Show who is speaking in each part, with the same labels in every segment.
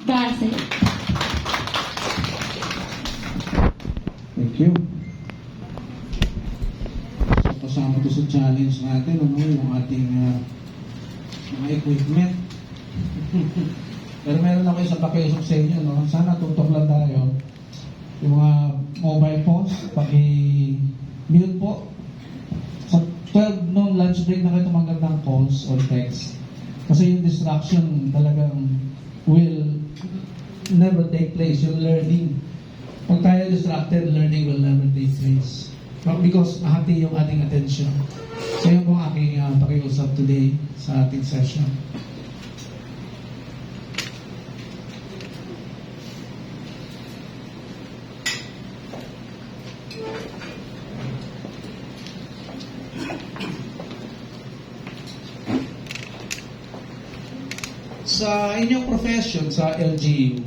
Speaker 1: Base.
Speaker 2: Thank you. So, kasama to sa challenge natin, ano, yung ating mga equipment. Pero meron ako isang pakiusap sa inyo, no? Sana tutok lang tayo. Yung mga mobile phones, paki-mute po. Sa 12 noon lunch break na kayo tumanggap ng calls or text. Kasi yung distraction talagang will never take place. Yung learning. Pag tayo distracted, learning will never take place. Because hati yung ating attention. So yun po aking pakiusap today sa ating session. Sa inyong profession, sa LGU,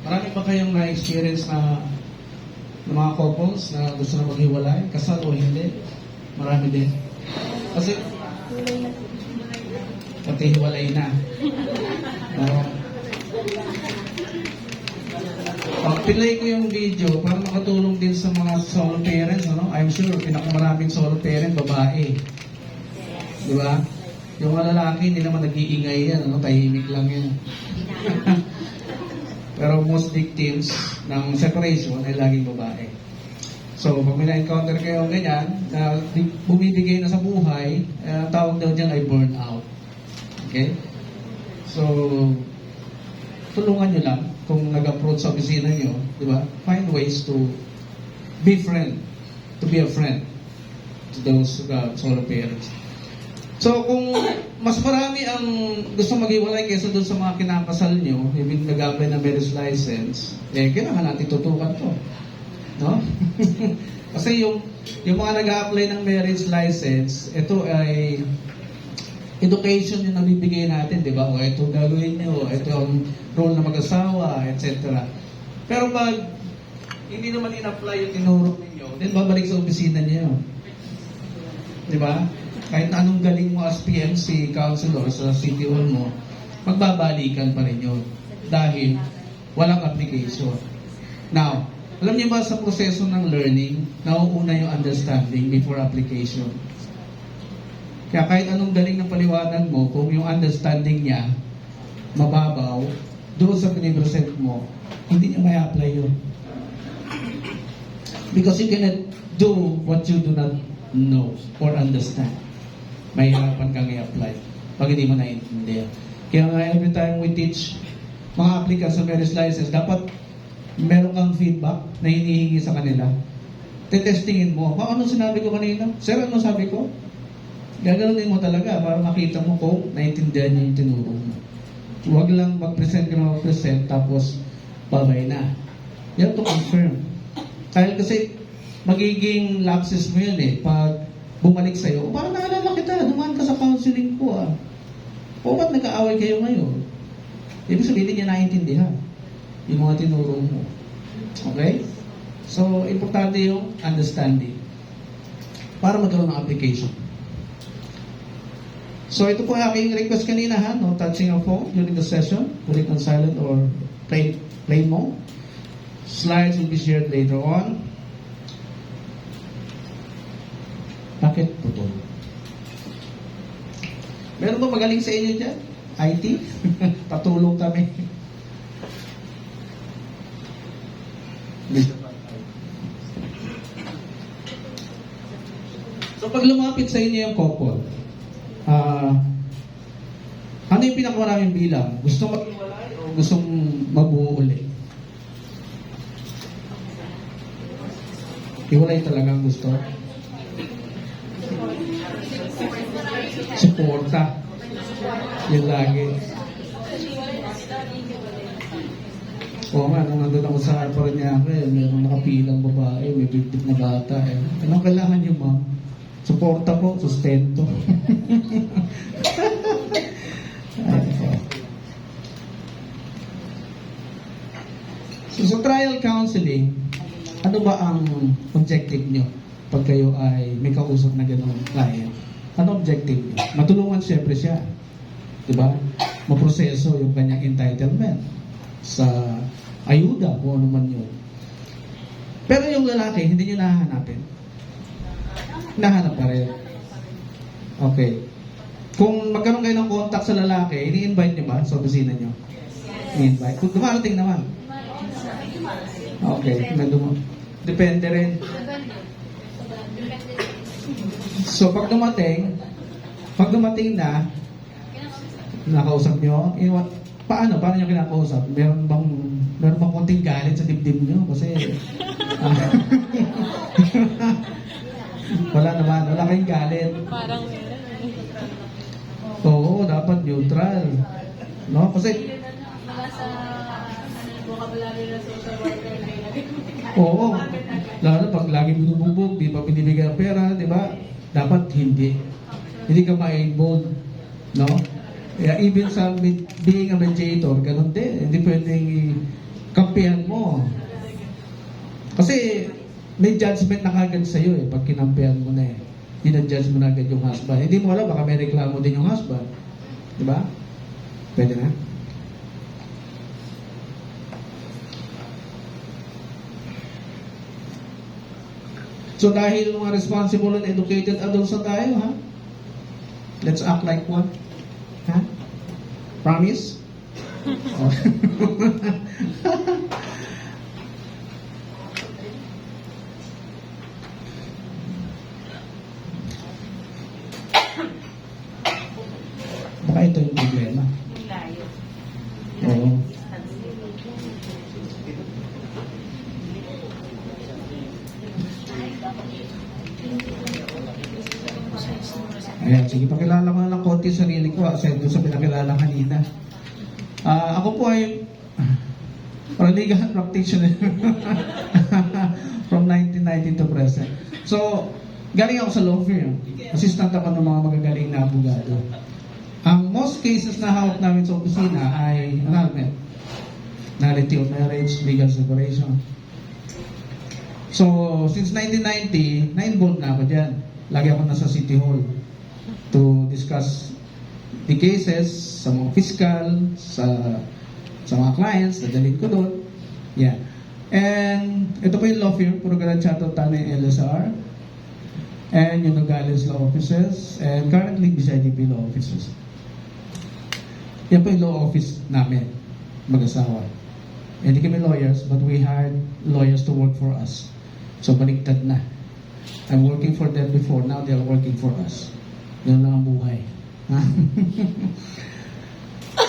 Speaker 2: marami ba kayong na-experience na mga couples na gusto na maghiwalay? Kasal o hindi? Marami din. Kasi, pati hiwalay na. Pinlay ko yung video para makatulong din sa mga solo parents. Ano? I'm sure, pinakamaraming solo parent, babae. Di ba? Yung mga lalaki, hindi naman nag-iingay yan, ano? Tahimik lang yan. Pero most victims ng separation ay laging babae. So, pag may na-encounter kayo ganyan, na bumibigay na sa buhay, tawag daw dyan ay burnout. Okay? So, tulungan nyo lang kung nag-approach sa opisina nyo, di ba? Find ways to be a friend to those solo parents. So, kung mas marami ang gusto maghiwalay kaysa doon sa mga kinakasal nyo, yung nag-apply ng marriage license, kailangan natin tutukan to. No? Kasi yung mga nag-apply ng marriage license, ito ay education yung nabibigay natin, di ba? O ito gagawin nyo, ito ang role ng mag-asawa, etc. Pero pag hindi naman in-apply yung tinuro ninyo, then babalik sa opisina niyo. Di ba? Kahit na anong galing mo as PMC, counselor sa city hall mo, magbabalikan pa rin yun. Dahil walang application. Now, alam niyo ba sa proseso ng learning, nauuna yung understanding before application. Kaya kahit anong galing ng paliwanag mo, kung yung understanding niya mababaw, doon sa pinipresent mo, hindi niya may apply yun. Because you cannot do what you do not know or understand. Mahirapan kang i-apply pag hindi mo naiintindihan. Kaya nga every time we teach mga applicants sa marriage license, dapat meron kang feedback na hinihingi sa kanila. Tetestingin mo, ano sinabi ko kanina? Sir, ano sabi ko? Gaganunin mo talaga para makita mo kung naiintindihan niya yung tinuro mo. Huwag lang mag-present ka na mag-present tapos babay na. You have to confirm. Dahil kasi magiging lapses mo yun pag bumalik sa'yo, parang naalala kita, dumaan ka sa counseling ko O ba't nag-aaway kayo ngayon? Ibig sabihin, hindi niya naiintindihan yung mga tinuro mo. Okay? So, importante yung understanding para magkaroon ng application. So, ito po aking request kanina, no touching your phone during the session, put it on silent or play mode. Slides will be shared later on. Bakit putol? Meron ba magaling sa inyo dyan? IT? Patulong kami. So pag lumapit sa inyo yung couple, ano yung pinakamaraming bilang? Gusto maghiwalay o gustong mabuo ulit? Hiwalay talagang gusto. Suporta. Yun lagi. Oo nga, nung nandun ako sa Paranaque, mayroong nakapilang babae, may bibig na bata. Anong kailangan nyo, ma'am? Suporta po, sustento. So, sa trial counseling, ano ba ang objective nyo pag kayo ay may kausap na gano'ng client? Ano objective nyo? Matulungan siyempre siya. Diba? Maproseso yung kanyang entitlement. sa ayuda, kung ano man yun. Pero yung lalaki, hindi nyo nahahanapin. Nahanap pa rin. Okay. Kung magkaroon kayo ng contact sa lalaki, ini-invite nyo ba sa opisina nyo? I-invite. Kung dumarating naman. Okay. Depende rin. So, pag dumating na, nakausap nyo, paano nyo kinakausap? Meron bang konting galit sa dibdib nyo? Kasi, wala naman, wala kayong galit.
Speaker 1: Parang
Speaker 2: Oo, dapat neutral. No? Kasi,
Speaker 1: mga sa vocabulary na social worker
Speaker 2: oo, lalo pag lagi binubugbog, di pa binibigyan ng pera, di ba? Dapat hindi. Hindi ka ma-involved. No? Kaya even sa being a mediator, ganun din. Hindi pwedeng kampihan mo. Kasi may judgment na kagad sa'yo pag kinampihan mo na Dinadjudge mo na agad yung husband. Hindi mo alam, baka may reklamo din yung husband. Di ba? Pwede na? So dahil mga responsible and educated adults na tayo, ha? Let's act like one. Ha? Promise? Oh. Baka ito yung problema.
Speaker 1: yung layo.
Speaker 2: Oo. Ayan, sige, pakilala ko na ng konti yung sarili ko, aside doon sa pinakilala kanina. Ako po ay legal practitioner from 1990 to present. So, galing ako sa law firm. Assistant ako ng mga magagaling na abogado. Ang most cases na hawak namin sa opisina ay annulment, nullity of marriage, legal separation. So, since 1990, na-involved na ako dyan. Lagi ako nasa City Hall to discuss the cases sa mga fiscal, sa mga clients, dadalhin ko doon. Yeah. And ito po yung law firm, puro Chato, Tanay, LSR, and yung Nogales Law Offices, and currently BCIDP Law Offices. Yan po yung law office namin, mag-asawa. Hindi kami lawyers, but we hired lawyers to work for us. So, baliktad na. I'm working for them before, now they are working for us. Yun lang ang buhay.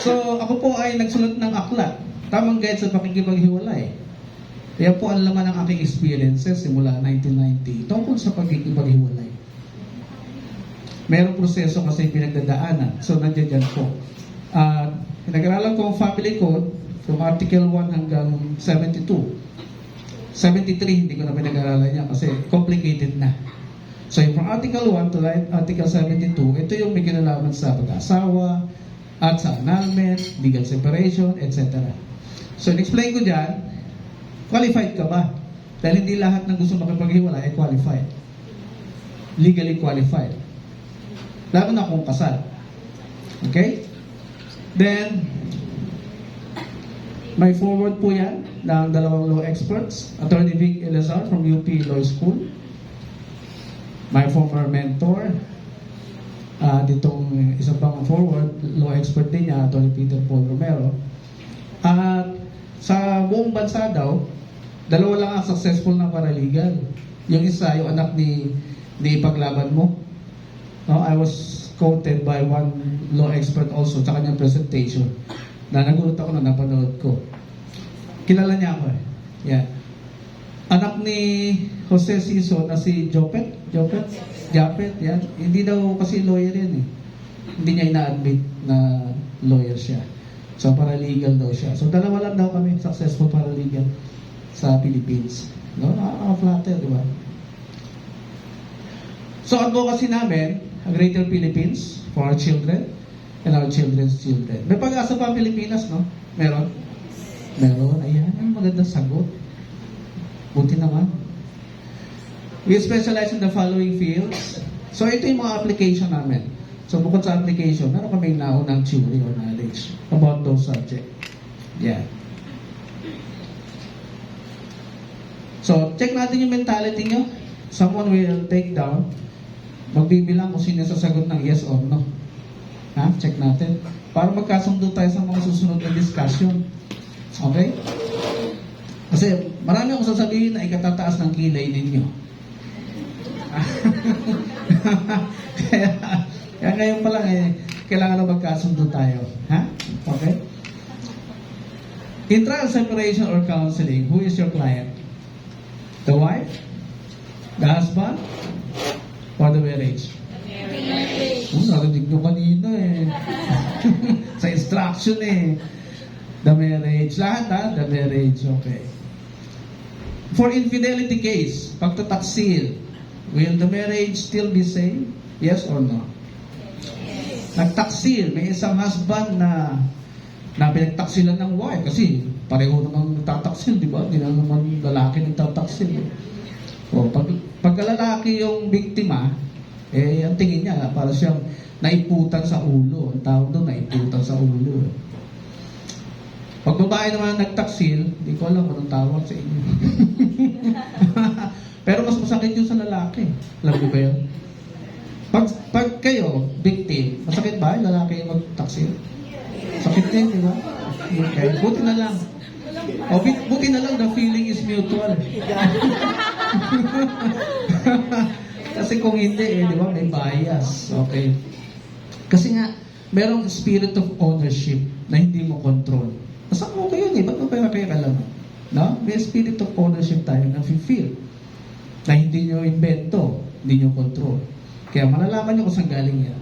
Speaker 2: So, ako po ay nagsulat ng aklat. Tamang guide sa pakikipaghiwalay. Kaya po ang laman ng aking experiences simula 1990 tungkol sa pakikipaghiwalay. Merong proseso kasi pinagdadaanan. So, nandiyan dyan po. Pinag-aralan ko ang family code from Article 1 hanggang 72. 73, hindi ko na pinag-aralan niya kasi complicated na. So, from Article 1 to Article 72, ito yung may kinalaman sa pag-asawa, at sa annulment, legal separation, etc. So, in-explain ko dyan, qualified ka ba? Dahil hindi lahat ng gusto makipaghiwalay ay qualified. Legally qualified. Lalo na kung kasal. Okay? Then, may forward po yan ng dalawang law experts, Attorney Vic Elazar from UP Law School, my former mentor, ditong isa pang forward, law expert din niya, Attorney Peter Paul Romero. At sa buong bansa daw, dalawa lang ang successful na paralegal. Yung isa, yung anak ni ipaglaban mo. No, I was quoted by one law expert also sa kanyang presentation na nagulat ako na napanood ko. Kilala niya ako Yan. Anak ni Jose Siso na si Japet, yan. Hindi daw kasi lawyer yan Hindi niya ina-admit na lawyer siya. So, paralegal daw siya. So, dalawa lang daw kami successful paralegal sa Philippines. No? Nakaka-flatter, di ba? So, advocacy namin, a greater Philippines for our children and our children's children. May pag-asa pa Pilipinas, no? Meron? Meron. Ayan, ang magandang sagot. Buti naman. We specialize in the following fields. So, ito yung mga application namin. So, bukod sa application, meron kaming naunang theory or knowledge about those subjects. Yeah. So, check natin yung mentality nyo. Someone will take down. Magbibilang kung sino sasagot ng yes or no. Ha? Check natin. Para magkasundo tayo sa mga susunod na discussion. Okay? Kasi marami akong sasabihin na ikatataas ng kilay ninyo. kaya ngayon pa lang kailangan na magkasundo tayo. Ha? Okay? In trial separation or counseling, who is your client? The wife? The husband? Or the marriage? Narinig nyo kanina sa instruction The marriage. Lahat The marriage. Okay. For infidelity case, pagtataksil, will the marriage still be same? Yes or no? Nagtaksil, may isang husband na pinagtaksilan ng wife kasi pareho namang nagtataksil, di ba? Hindi na naman lalaki nagtataksil. O, pag lalaki yung biktima, ang tingin niya, para siyang naiputan sa ulo. Ang tawag doon, naiputan sa ulo. Pag babae naman nagtaksil, hindi ko alam anong tawag sa inyo. Pero mas masakit yun sa lalaki. Alam niyo ba yun? Pag kayo, victim, masakit ba yung lalaki yung magtaksil? Sakit din, di ba? Okay. Buti na lang. Buti na lang, the feeling is mutual. Kasi kung hindi, di ba, may bias. Okay. Kasi nga, merong spirit of ownership na hindi mo control. Masang mo kayo ba't mo kaya alam? No? May spirit of ownership tayo na feel na hindi nyo invento, hindi nyo control. Kaya malalaman nyo kung saan galing yan.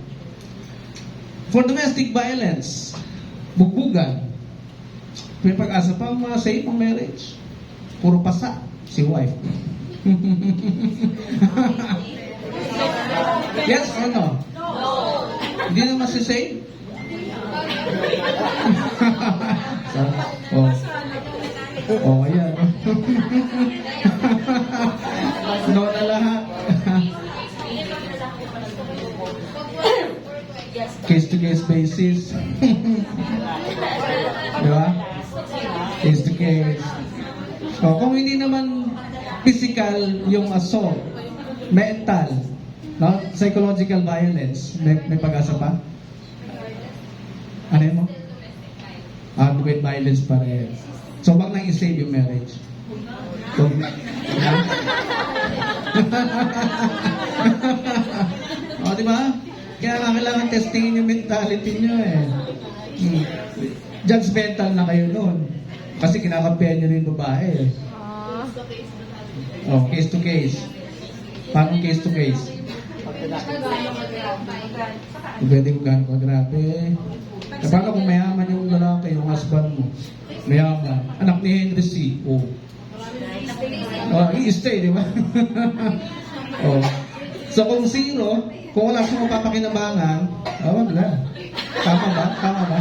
Speaker 2: For domestic violence, bugbugan, may pag-asa pa safe ang marriage. Puro pasa, si wife. Yes or no? Hindi naman si safe? Ayan. No na lahat. Case-to-case basis. Diba? Case-to-case. Kung hindi naman physical yung assault, mental, no? Psychological violence, may pag-asa pa? Ano yun mo? With violence pa rin. So, wag nang i-save yung marriage. So, di ba? Kaya kailangan testingin yung mentality nyo Judgmental na kayo nun. Kasi kinakampihan nyo rin babae case to case. Paano case to case? Pwede kung gano'n ka grabe. Paano kung mayaman yung lalaki, yung husband mo? Mayaman. Anak ni Henry C. I-stay, di ba? So kung zero, kung wala siyang mapapakinabangan, wag na. Tama ba? Tama ba?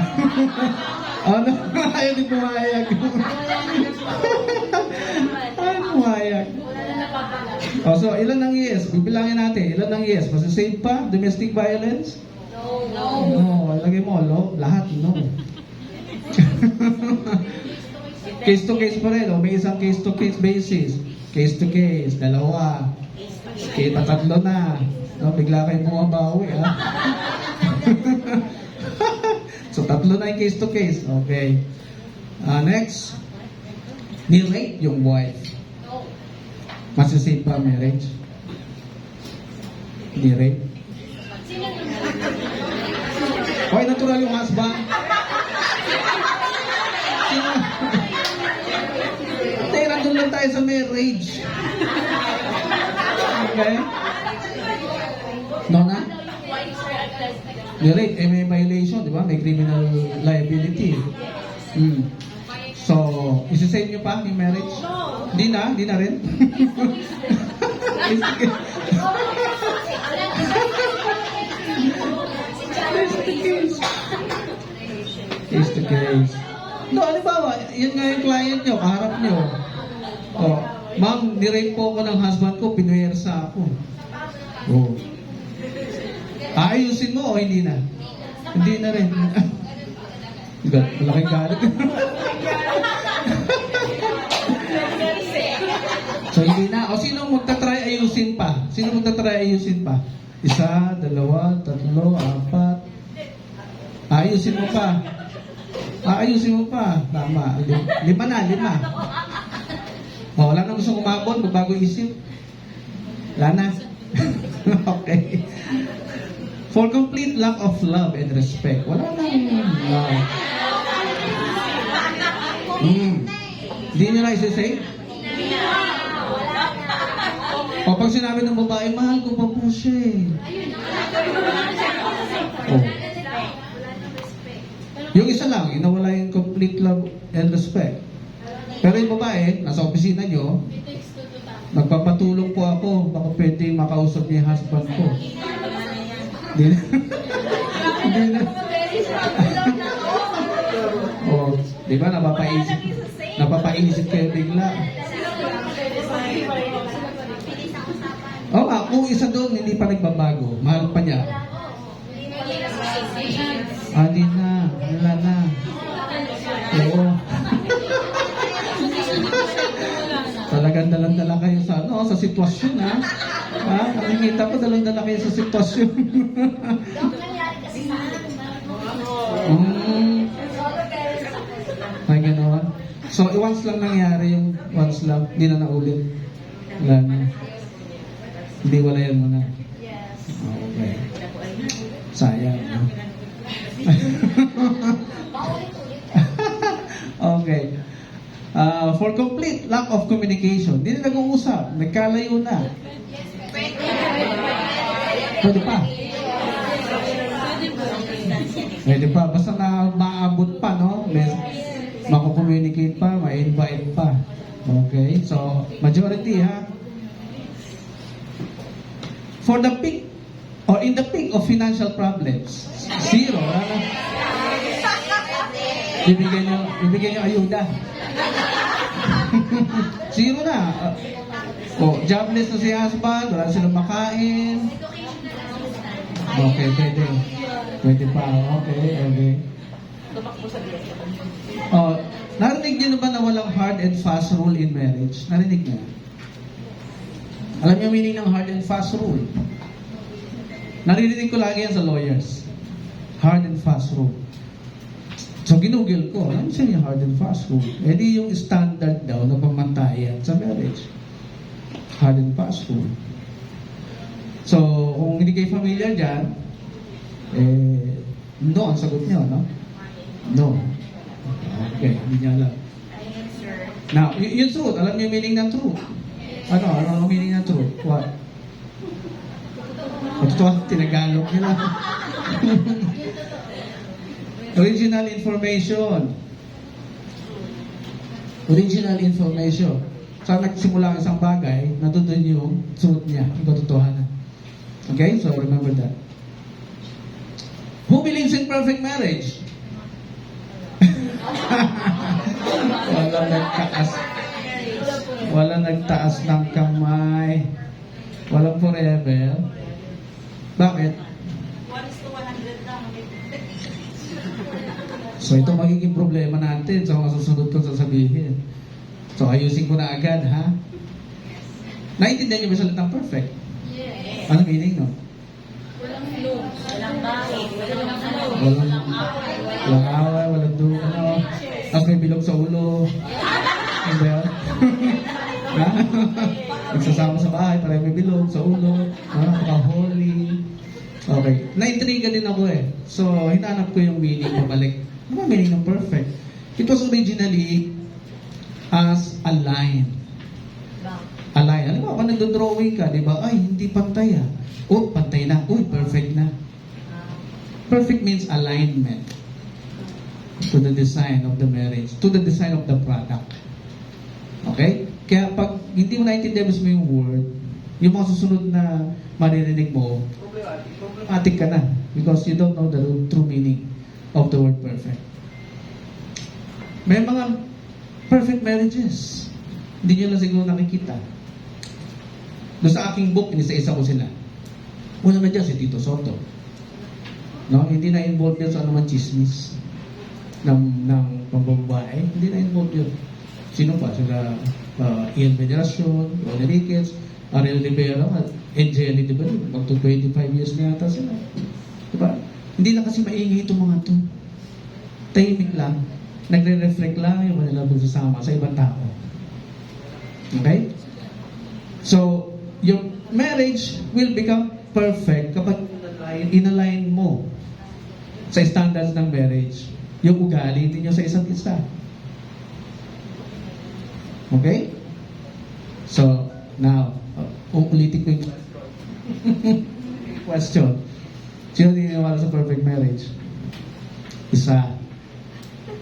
Speaker 2: Ano? Ayaw din pumayag. Ayaw pumayag. So ilan ang yes? Bibilangin natin. Ilan ang yes? Masasave pa? Domestic violence? No. Lagay mo, lahat no. Case to case pa rin. May isang case to case basis. Case to case, dalawa. Okay, tatlo na. No, bigla kayo bumabawi, So, tatlo na yung case to case. Okay. Next. Ni-rape yung wife. Masasave pa marriage? Ni-rape? Okay, natural yung husband. Hindi, nandun lang tayo sa marriage. Okay? No na? Ni-rape, may violation, di ba? May criminal liability. So, isi-save nyo pa yung marriage? Hindi na rin? Case to case. No, halimbawa, yun nga yung client nyo, kaharap nyo. Ma'am, nirape po ako ng husband ko, pinuwersa ako. Aayusin mo o hindi na? Hindi na rin. Malaking galit. So, sino magtatry ayusin pa? 1, 2, 3, 4. Ayusin mo pa. Ayusin mo pa. Tama. 5 na, 5. Wala na gusto umabot, magbago isip. Wala na. Okay. For complete lack of love and respect. Wala na love. Hindi nyo na isa-say? O pag sinabi ng babae, mahal ko pa po siya eh. Oh. Yung isa lang, yung nawala yung complete love and respect. Pero yung babae, nasa opisina nyo, nagpapatulong po ako, baka pwede makausap niya yung husband ko. Hindi na. Hindi na. Oh, di ba, napapaisip kayo bigla. Kung isa doon, hindi pa nagbabago, mahal pa niya. Di na, wala na. Oo. Talagang dalang-dala kayo sa sitwasyon, ha? Nakikita ko, dalang-dala kayo sa sitwasyon. Ay, gano'n. So, once lang nangyari yung once lang, hindi na naulit. Wala na. Hindi wala yan muna. Okay. Sayang. No? Okay. For complete lack of communication, hindi na nag-uusap, nagkalayo na. Pwede pa. Pwede pa. Basta na maabot pa, no? Mako-communicate pa, ma-invite pa. Okay? So, majority, ha? For the peak, or in the peak of financial problems, 0. Bibigyan nyo ayuda. 0 na. Jobless na si husband, wala silang makain. Okay, pwede. Pwede pa. Okay. Narinig nyo na ba na walang hard and fast rule in marriage? Narinig nyo? Alam niyo meaning ng hard and fast rule? Naririnig ko lagi yan sa lawyers. Hard and fast rule. So, ginugil ko. Ano siya yung hard and fast rule? Eh di yung standard daw na pamantayan sa marriage. Hard and fast rule. So, kung hindi kayo familiar dyan, no ang sagot niyo, no? No. Okay, hindi niya alam. Now, yung truth, alam niyo yung meaning ng truth? Ano ang meaning ng truth? What? Ito, tinagalog nila. Original information. Original information. Saan nagsimula ang isang bagay, natutunan yung truth niya, yung katotohanan. Okay? So, remember that. Who believes in perfect marriage? Walang nagtaas ng kamay. Walang forever. Bakit?
Speaker 3: 1:100 lang.
Speaker 2: So ito magiging problema natin sa mga susunod kong sasabihin. So ayusin ko na agad, ha? Naintindihan niyo ba salitang perfect?
Speaker 1: Yes.
Speaker 2: Ano meaning, no?
Speaker 1: Walang flow.
Speaker 3: Walang bahay, walang
Speaker 2: Walang away, walang dulo. Tapos may bilog sa ulo. Ano ba yun? Ha? Nagsasama sa bahay, parang may bilog sa ulo. Holy. Okay. Na-intriga din ako eh. So, hinanap ko yung meaning pabalik. Ano ba meaning ng perfect? It was originally as a line. A line. Alam mo, kung nagdo-drawing ka, di ba? Ay, hindi pantay ah. Oh, pantay na. Uy, perfect na. Perfect means alignment to the design of the marriage, to the design of the product. Okay? Kaya pag hindi mo naintindihan mo yung word, yung mga susunod na maririnig mo, problematic ka na because you don't know the true meaning of the word perfect. May mga perfect marriages. Hindi nyo lang siguro nakikita. Doon sa aking book, inisa-isa ko sila. Una na dyan, si Tito Soto. No? Hindi na involved yun sa anuman chismis ng pambabae. Hindi na involved yun. Sino pa? Sila Ian Veneracion, Ronnie Ricketts, Ariel Rivera, and Jenny, di ba? Mag to 25 years na yata sila. Di ba? Hindi lang kasi maingay itong mga to. Tahimik lang. Nagre-reflect lang yung kanilang pagsasama sa ibang tao. Okay? So, your marriage will become perfect kapag inalign mo sa standards ng marriage yung ugali ninyo sa isa't isa. Okay? So, now, ulitin ko yung question. Sino naniniwala sa perfect marriage? Isa.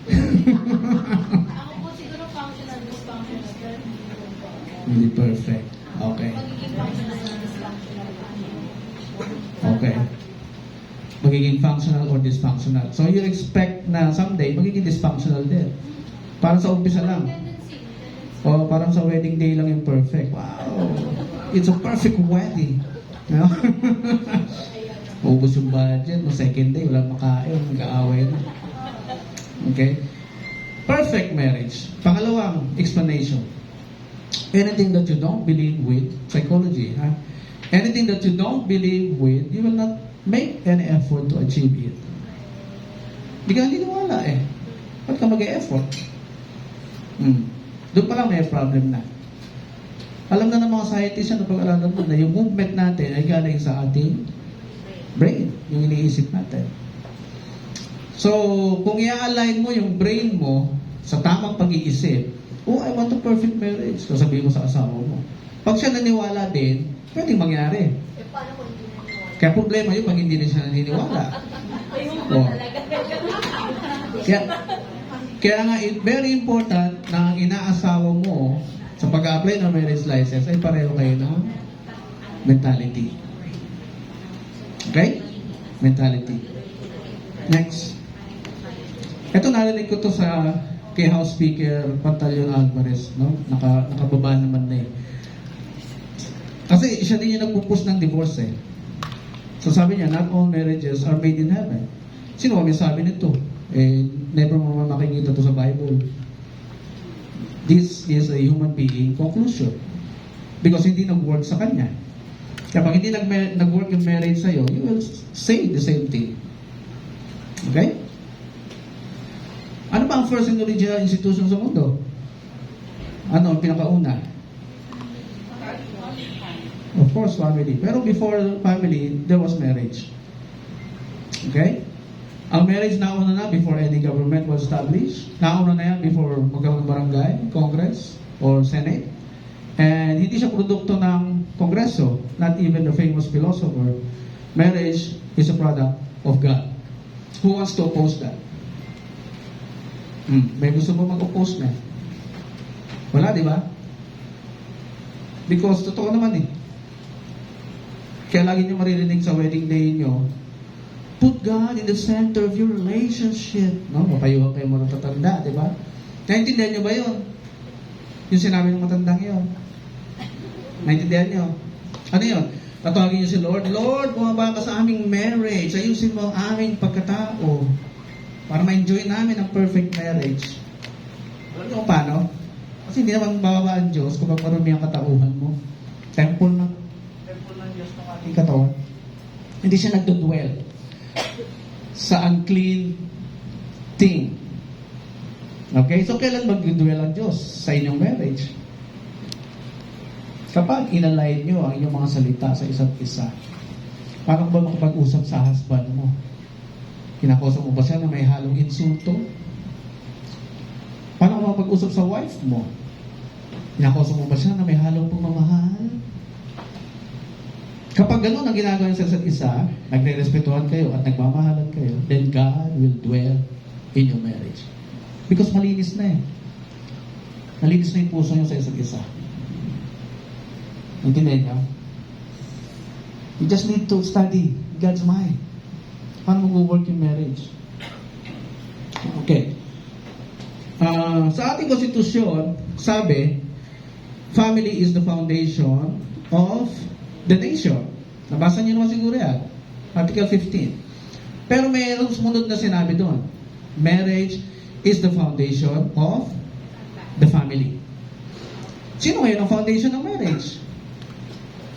Speaker 1: Ako po siguro functional, dysfunctional. Pero
Speaker 2: Hindi perfect. Okay.
Speaker 1: magiging functional na dysfunctional.
Speaker 2: Okay. Magiging functional or dysfunctional. So, you expect na someday, magiging dysfunctional din. Parang sa umpisa lang.
Speaker 1: Tendency.
Speaker 2: O parang sa wedding day lang yung perfect. Wow! It's a perfect wedding. No? Ubus yung budget. No second day, walang makain. Mag-aaway na. Okay? Perfect marriage. Pangalawang explanation. Anything that you don't believe with, psychology, ha? Anything that you don't believe with, you will not make any effort to achieve it. Hindi ka naniniwala eh. Ba't ka mag-e-effort? Doon pa lang may problem na. Alam na ng mga scientists yan, pag-alaman mo na yung movement natin ay galing sa ating brain, yung iniisip natin. So, kung i-align mo yung brain mo sa tamang pag-iisip, oh, I want a perfect marriage, sasabihin mo sa asawa mo. Pag siya naniwala din, pwedeng mangyari.
Speaker 1: Eh, paano kung hindi naniniwala?
Speaker 2: Kaya problema yun pag hindi na siya naniniwala. Oh. Kaya nga, very important na ang inaasawa mo sa pag-apply ng marriage license ay pareho kayo ng mentality. Okay? Mentality. Next. Ito narinig ko to sa kay House Speaker Pantaleon Alvarez, no? Nakababa naman na eh. Kasi siya din yung nagpupush ng divorce eh. So sabi niya, not all marriages are made in heaven. Sino may sabi nito? Eh, never mo naman makikita to sa Bible. This is a human being conclusion. Because hindi nag-work sa kanya. Kapag hindi nag-work yung marriage sa'yo, you will say the same thing. Okay? Ano ba ang first and original institution sa mundo? Ano ang pinakauna? Of course, family. Pero before family, there was marriage. Okay? Ang marriage nauna na before any government was established. Nauna na yan before magkaroon ng barangay, Congress, or Senate. And hindi siya produkto ng Kongreso, not even the famous philosopher. Marriage is a product of God. Who wants to oppose that? May gusto mo mag-oppose na? Wala, di ba? Because totoo naman eh. Kaya lagi nyo maririnig sa wedding day nyo, put God in the center of your relationship. No? Mapayuhan kayo mga tatanda, di ba? Naintindihan nyo ba yun? Yung sinabi ng matandang yun. Naintindihan nyo? Ano yun? Tatawagin nyo si Lord, Lord, bumaba ka sa aming marriage. Ayusin mo ang aming pagkatao. Para ma-enjoy namin ang perfect marriage. Alam nyo kung paano? Kasi hindi naman bababa ang Diyos kung marumi ang katauhan mo. Temple ng Diyos ng ating katawan. Hindi siya nagdodwell sa unclean thing. Okay? So, kailan mag-dwell ang Diyos sa inyong marriage? Kapag inalign nyo ang inyong mga salita sa isa't isa, paano ba makapag-usap sa husband mo? Kinakausap mo ba siya na may halong insulto? Paano ka makapag-usap sa wife mo? Kinakausap mo ba siya na may halong pagmamahal? Kapag gano'n ang ginagawa sa isa't isa, nagre-respetuhan kayo at nagmamahalan kayo, then God will dwell in your marriage. Because malinis na eh. Malinis na yung puso nyo sa isa't isa. Intindihan niyo? You just need to study God's mind. Paano mag-work yung marriage? Okay. Sa ating konstitusyon, sabi, family is the foundation of the nation. Nabasa niyo naman siguro yan. Article 15. Pero mayroong sumunod na sinabi doon. Marriage is the foundation of the family. Sino ngayon ang foundation ng marriage?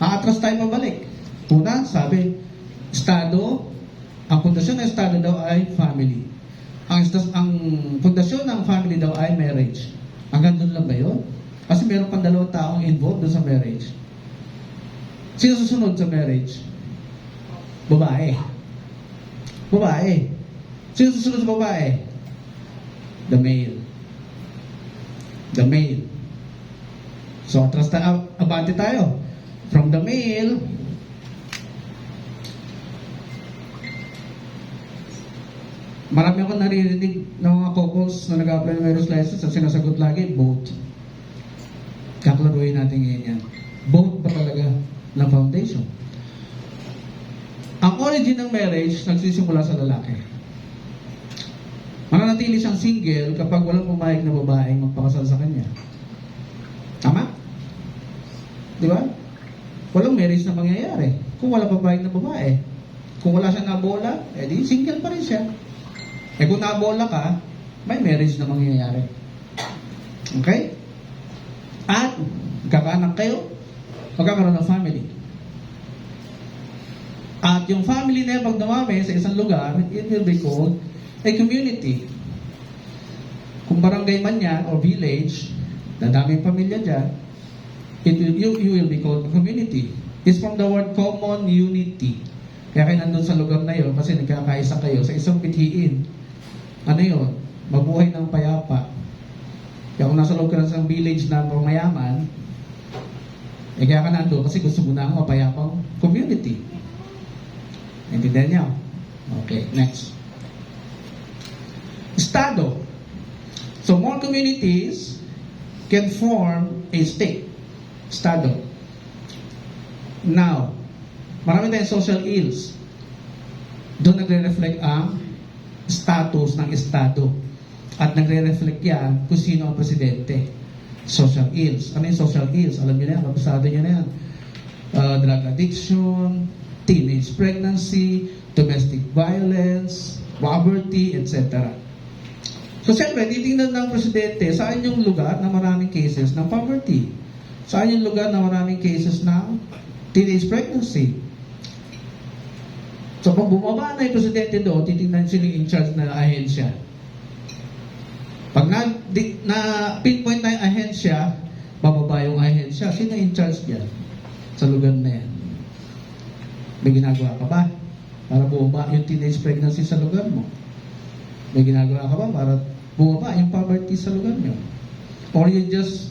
Speaker 2: Aatras tayo pabalik. Una, sabi, Estado, ang pundasyon ng Estado daw ay family. Ang pundasyon ng family daw ay marriage. Hanggang doon lang ba yun? Kasi meron pang 2 taong involved doon sa marriage. Sino susunod sa marriage? Babae. Babae. Sino susunod sa babae? The male. The male. So, atras tayo, abante tayo. From the male, marami akong naririnig ng mga couples na nag-apply ng marriage license at sinasagot lagi, both. Kaklaruhin natin ngayon yan. Both ba talaga na foundation? Ang origin ng marriage nagsisimula sa lalaki. Mananatili siyang single kapag walang pumayag na babaeng magpakasal sa kanya. Tama? Di ba? Walang marriage na mangyayari kung wala pumayag na babae. Kung wala siya nabola, edi single pa rin siya. Kung nabola ka, may marriage na mangyayari. Okay? At magkakaanak kayo, magkakaroon ng family. At yung family na pag dumami sa isang lugar, it will be called a community. Kung barangay man yan or village, dadaming pamilya dyan, you will be called a community. It's from the word common unity. Kaya kayo nandun sa lugar na yun kasi nagkakaisa kayo sa isang pithiin. Ano yun? Mabuhay ng payapa. Kaya kung nasa loob ka ng village na mayaman, kaya ka nandun kasi gusto mo na ang mapayapang community. Naintindihan niyo? Okay, next. Estado. So, more communities can form a state. Estado. Now, marami tayong social ills. Doon nagre-reflect ang status ng Estado. At nagre-reflect yan kung sino ang presidente. Social ills. Ano yung social ills? Alam niyo na yan, kapasado niyo na yan. Drug addiction, teenage pregnancy, domestic violence, poverty, etc. So, siyempre, titingnan ng presidente saan yung lugar na maraming cases ng poverty. Saan yung lugar na maraming cases ng teenage pregnancy. So, pag bumaba na yung presidente doon, titingnan sila yung in-charge na ahensya. Pag na-pinpoint na yung ahensya, bababa yung ahensya. Sino yung in-charge yan sa lugar na yan? May ginagawa ka ba para bumaba yung teenage pregnancy sa lugar mo? May ginagawa ka ba para bumaba yung poverty sa lugar nyo? Or you just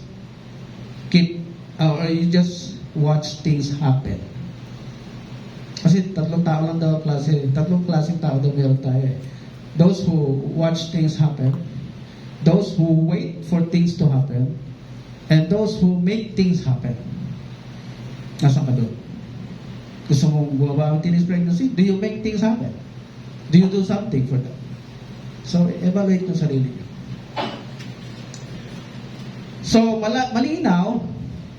Speaker 2: watch things happen? Kasi tatlong klaseng tao daw meron tayo eh. Those who watch things happen, those who wait for things to happen, and those who make things happen. Nasaan ka doon? Gusto mong bumaba ang teenage pregnancy? Do you make things happen? Do you do something for them? So, evaluate ng sarili niyo. So, malinaw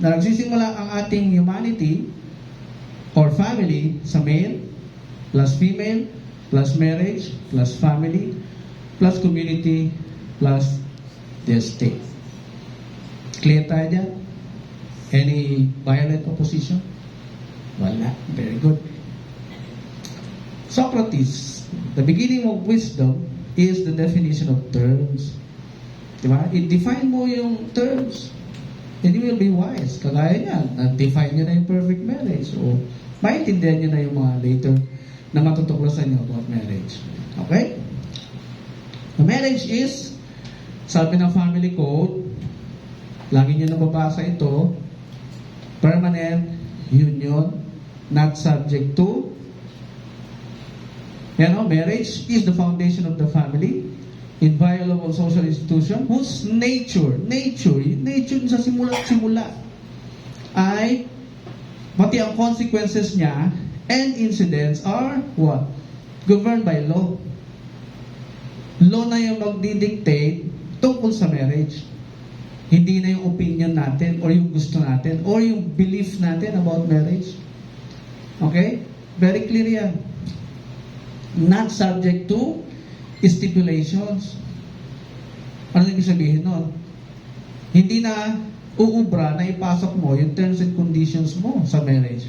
Speaker 2: na nagsisimula ang ating humanity or family sa male, plus female, plus marriage, plus family, plus community, plus the state. Clear tayo dyan? Any violent opposition? Wala. Very good. Socrates, the beginning of wisdom is the definition of terms. Diba? I-define mo yung terms. And you will be wise. Kagaya niya, na-define niyo na yung perfect marriage. O maintindihan niyo na yung mga later na matutuklasan niyo about marriage. Okay? The marriage is, sabi ng family code, lagi niyo nababasa ito, permanent union, not subject to, marriage is the foundation of the family, inviolable social institution, whose nature sa simula ay pati ang consequences niya and incidents are what? Governed by law. Law na yung magdidictate tungkol sa marriage. Hindi na yung opinion natin or yung gusto natin or yung belief natin about marriage. Okay? Very clear yan. Not subject to stipulations. Ano ibig sabihin nun? Hindi na uubra na ipasok mo yung terms and conditions mo sa marriage.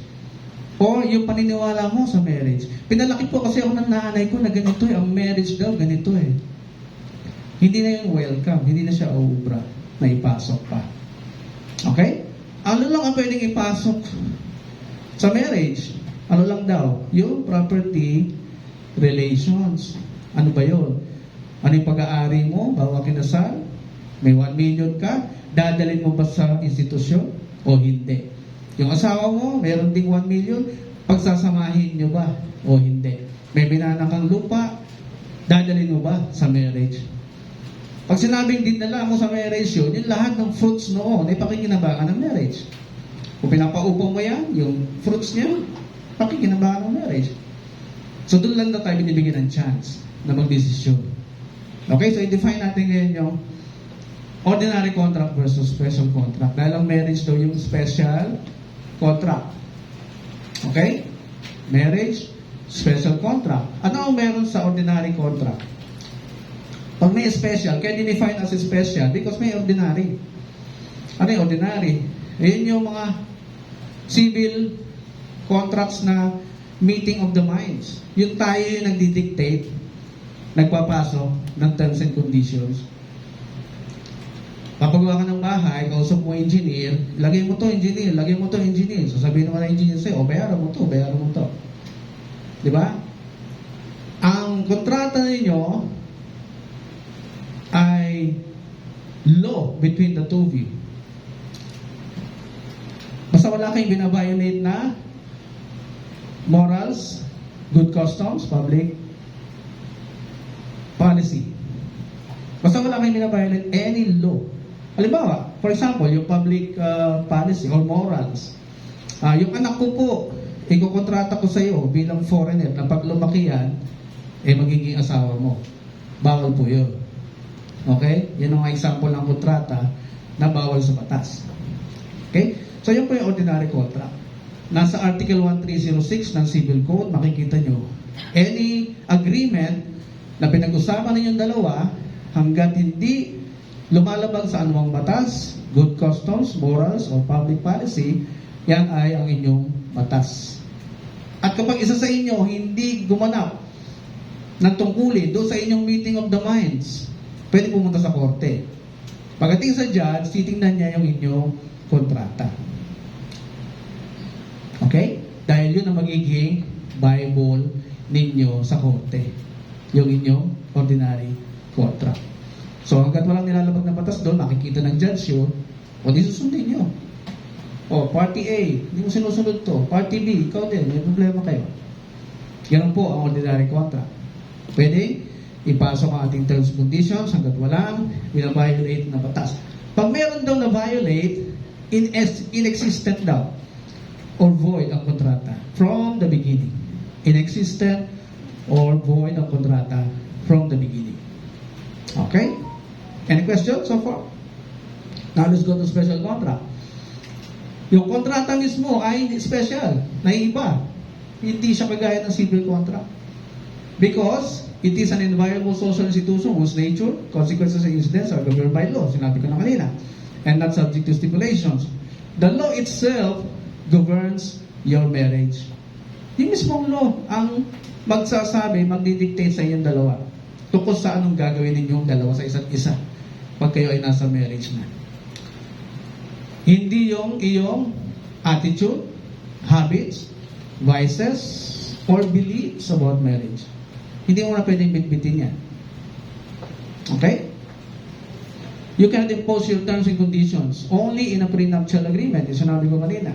Speaker 2: Or yung paniniwala mo sa marriage. Pinalaki po kasi ako ng nanay ko na ganito ang marriage daw, ganito Hindi na yung welcome, hindi na siya uubra na ipasok pa. Okay? Ano lang ang pwedeng ipasok sa marriage? Ano lang daw? Yung property relations. Ano ba yun? Ano yung pag-aari mo bago kinasal? May 1 million ka? Dadalhin mo ba sa institusyon? O hindi? Yung asawa mo, meron ding 1 million, pagsasamahin nyo ba? O hindi? May binana kang lupa, dadalhin mo ba sa marriage? Pag sinabing dinala mo sa marriage yun, yung lahat ng fruits noon ay pakikinabangan ng marriage. Kung pinapaupo mo yan, yung fruits niya, pakikinabangan ng marriage. So doon lang na tayo binibigyan ng chance na magdesisyon. Okay, so i-define natin ngayon yung ordinary contract versus special contract. Dahil ang marriage daw yung special contract. Okay? Marriage, special contract. Ano ang meron sa ordinary contract? Pag may special, kaya define as special because may ordinary. Ano yung ordinary? Yun yung mga civil contracts na meeting of the minds. Yung tayo yung nagdidictate, nagpapasok ng terms and conditions. Papagawa ka ng bahay, kausap mo engineer, lagay mo to engineer, lagay mo to engineer. So sabihin naman ng engineer sa'yo, bayaran mo to, bayaran mo to. Di ba? Ang kontrata ninyo ay law between the two of you. Basta wala kayong binabiolate na morals, good customs, public policy. Basta wala kayong binabiolate any law. Halimbawa, for example, yung public policy or morals. Yung anak ko po, ikukontrata ko sa iyo bilang foreigner na pag lumaki yan, magiging asawa mo. Bawal po yun. Okay? Yan ang example ng kontrata na bawal sa batas. Okay? So, yun po yung ordinary contract. Nasa Article 1306 ng Civil Code, makikita nyo, any agreement na pinag-usapan ninyong dalawa hanggat hindi lumalabag sa anumang batas, good customs, morals, or public policy, yan ay ang inyong batas. At kapag isa sa inyo hindi gumanap ng tungkulin doon sa inyong meeting of the minds, pwede pumunta sa korte. Pagdating sa judge, titingnan niya yung inyong kontrata. Okay? Dahil yun ang magiging Bible ninyo sa korte. Yung inyong ordinary contract. So hanggat walang nilalabag na batas doon, makikita ng judge yun, o di susundin nyo. O, party A, hindi mo sinusunod to. Party B, ikaw din, may problema kayo. Ganun po ang ordinary contract. Pwede ipasok ang ating terms and conditions hanggat walang binabiolate na batas. Pag meron daw na violate, inexistent daw or void ang kontrata from the beginning. Inexistent or void ang kontrata from the beginning. Okay? Any questions so far? Now let's go to special contract. Yung kontrata mismo ay hindi special, naiiba. Hindi siya kagaya ng civil contract. Because it is an inviolable social institution whose nature, consequences, and incidents are governed by law. Sinabi ko na kanina. And not subject to stipulations. The law itself governs your marriage. Yung mismong law ang magsasabi, magdidictate sa inyong dalawa tungkol sa anong gagawin ninyong dalawa sa isa't isa pag kayo ay nasa marriage na. Hindi yung iyong attitude, habits, vices, or beliefs about marriage. Hindi mo na pwedeng bitbitin yan. Okay? You cannot impose your terms and conditions only in a prenuptial agreement. Yung sinabi ko kanina.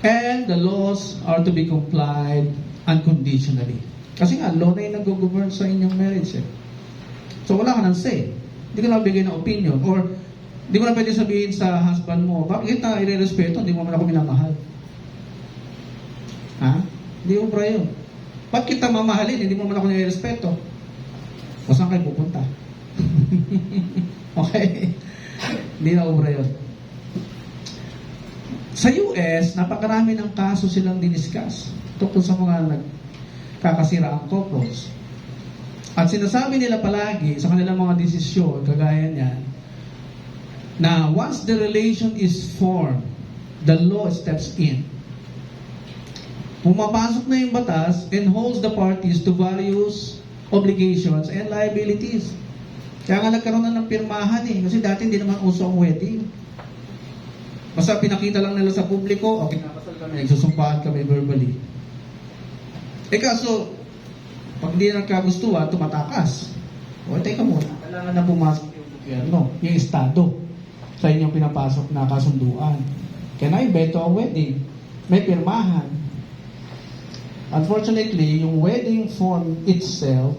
Speaker 2: And the laws are to be complied unconditionally. Kasi nga, law na yung nag-govern sa inyong marriage. So, wala ka nang say. Hindi ka na bigay ng opinion. Or, hindi mo na pwede sabihin sa husband mo, bakit kita i-respeto? Hindi mo man ako minamahal. Ha? Hindi mo pra yun. Ba't kita mamahalin? Hindi mo man ako nire-respeto. O saan kayo pupunta? Okay? Hindi na obra yun. Sa US, napakarami ng kaso silang diniscuss tungkol sa mga nagkakasiraang couples. At sinasabi nila palagi sa kanilang mga desisyon, kagaya niyan, na once the relation is formed, the law steps in. Pumapasok na yung batas and holds the parties to various obligations and liabilities. Kaya nga nagkaroon na ng pirmahan kasi dati hindi naman uso ang wedding. Basta pinakita lang nila sa publiko, okay, nakasal kami, nagsusumpahan kami verbally. Kaso, pag hindi nagkagustuhan, tumatakas. Teka muna, kailangan na pumasok yung gobyerno, yung estado, sa inyong pinapasok na kasunduan. Kaya na-ibeto ang wedding. May pirmahan. Unfortunately, yung wedding form itself,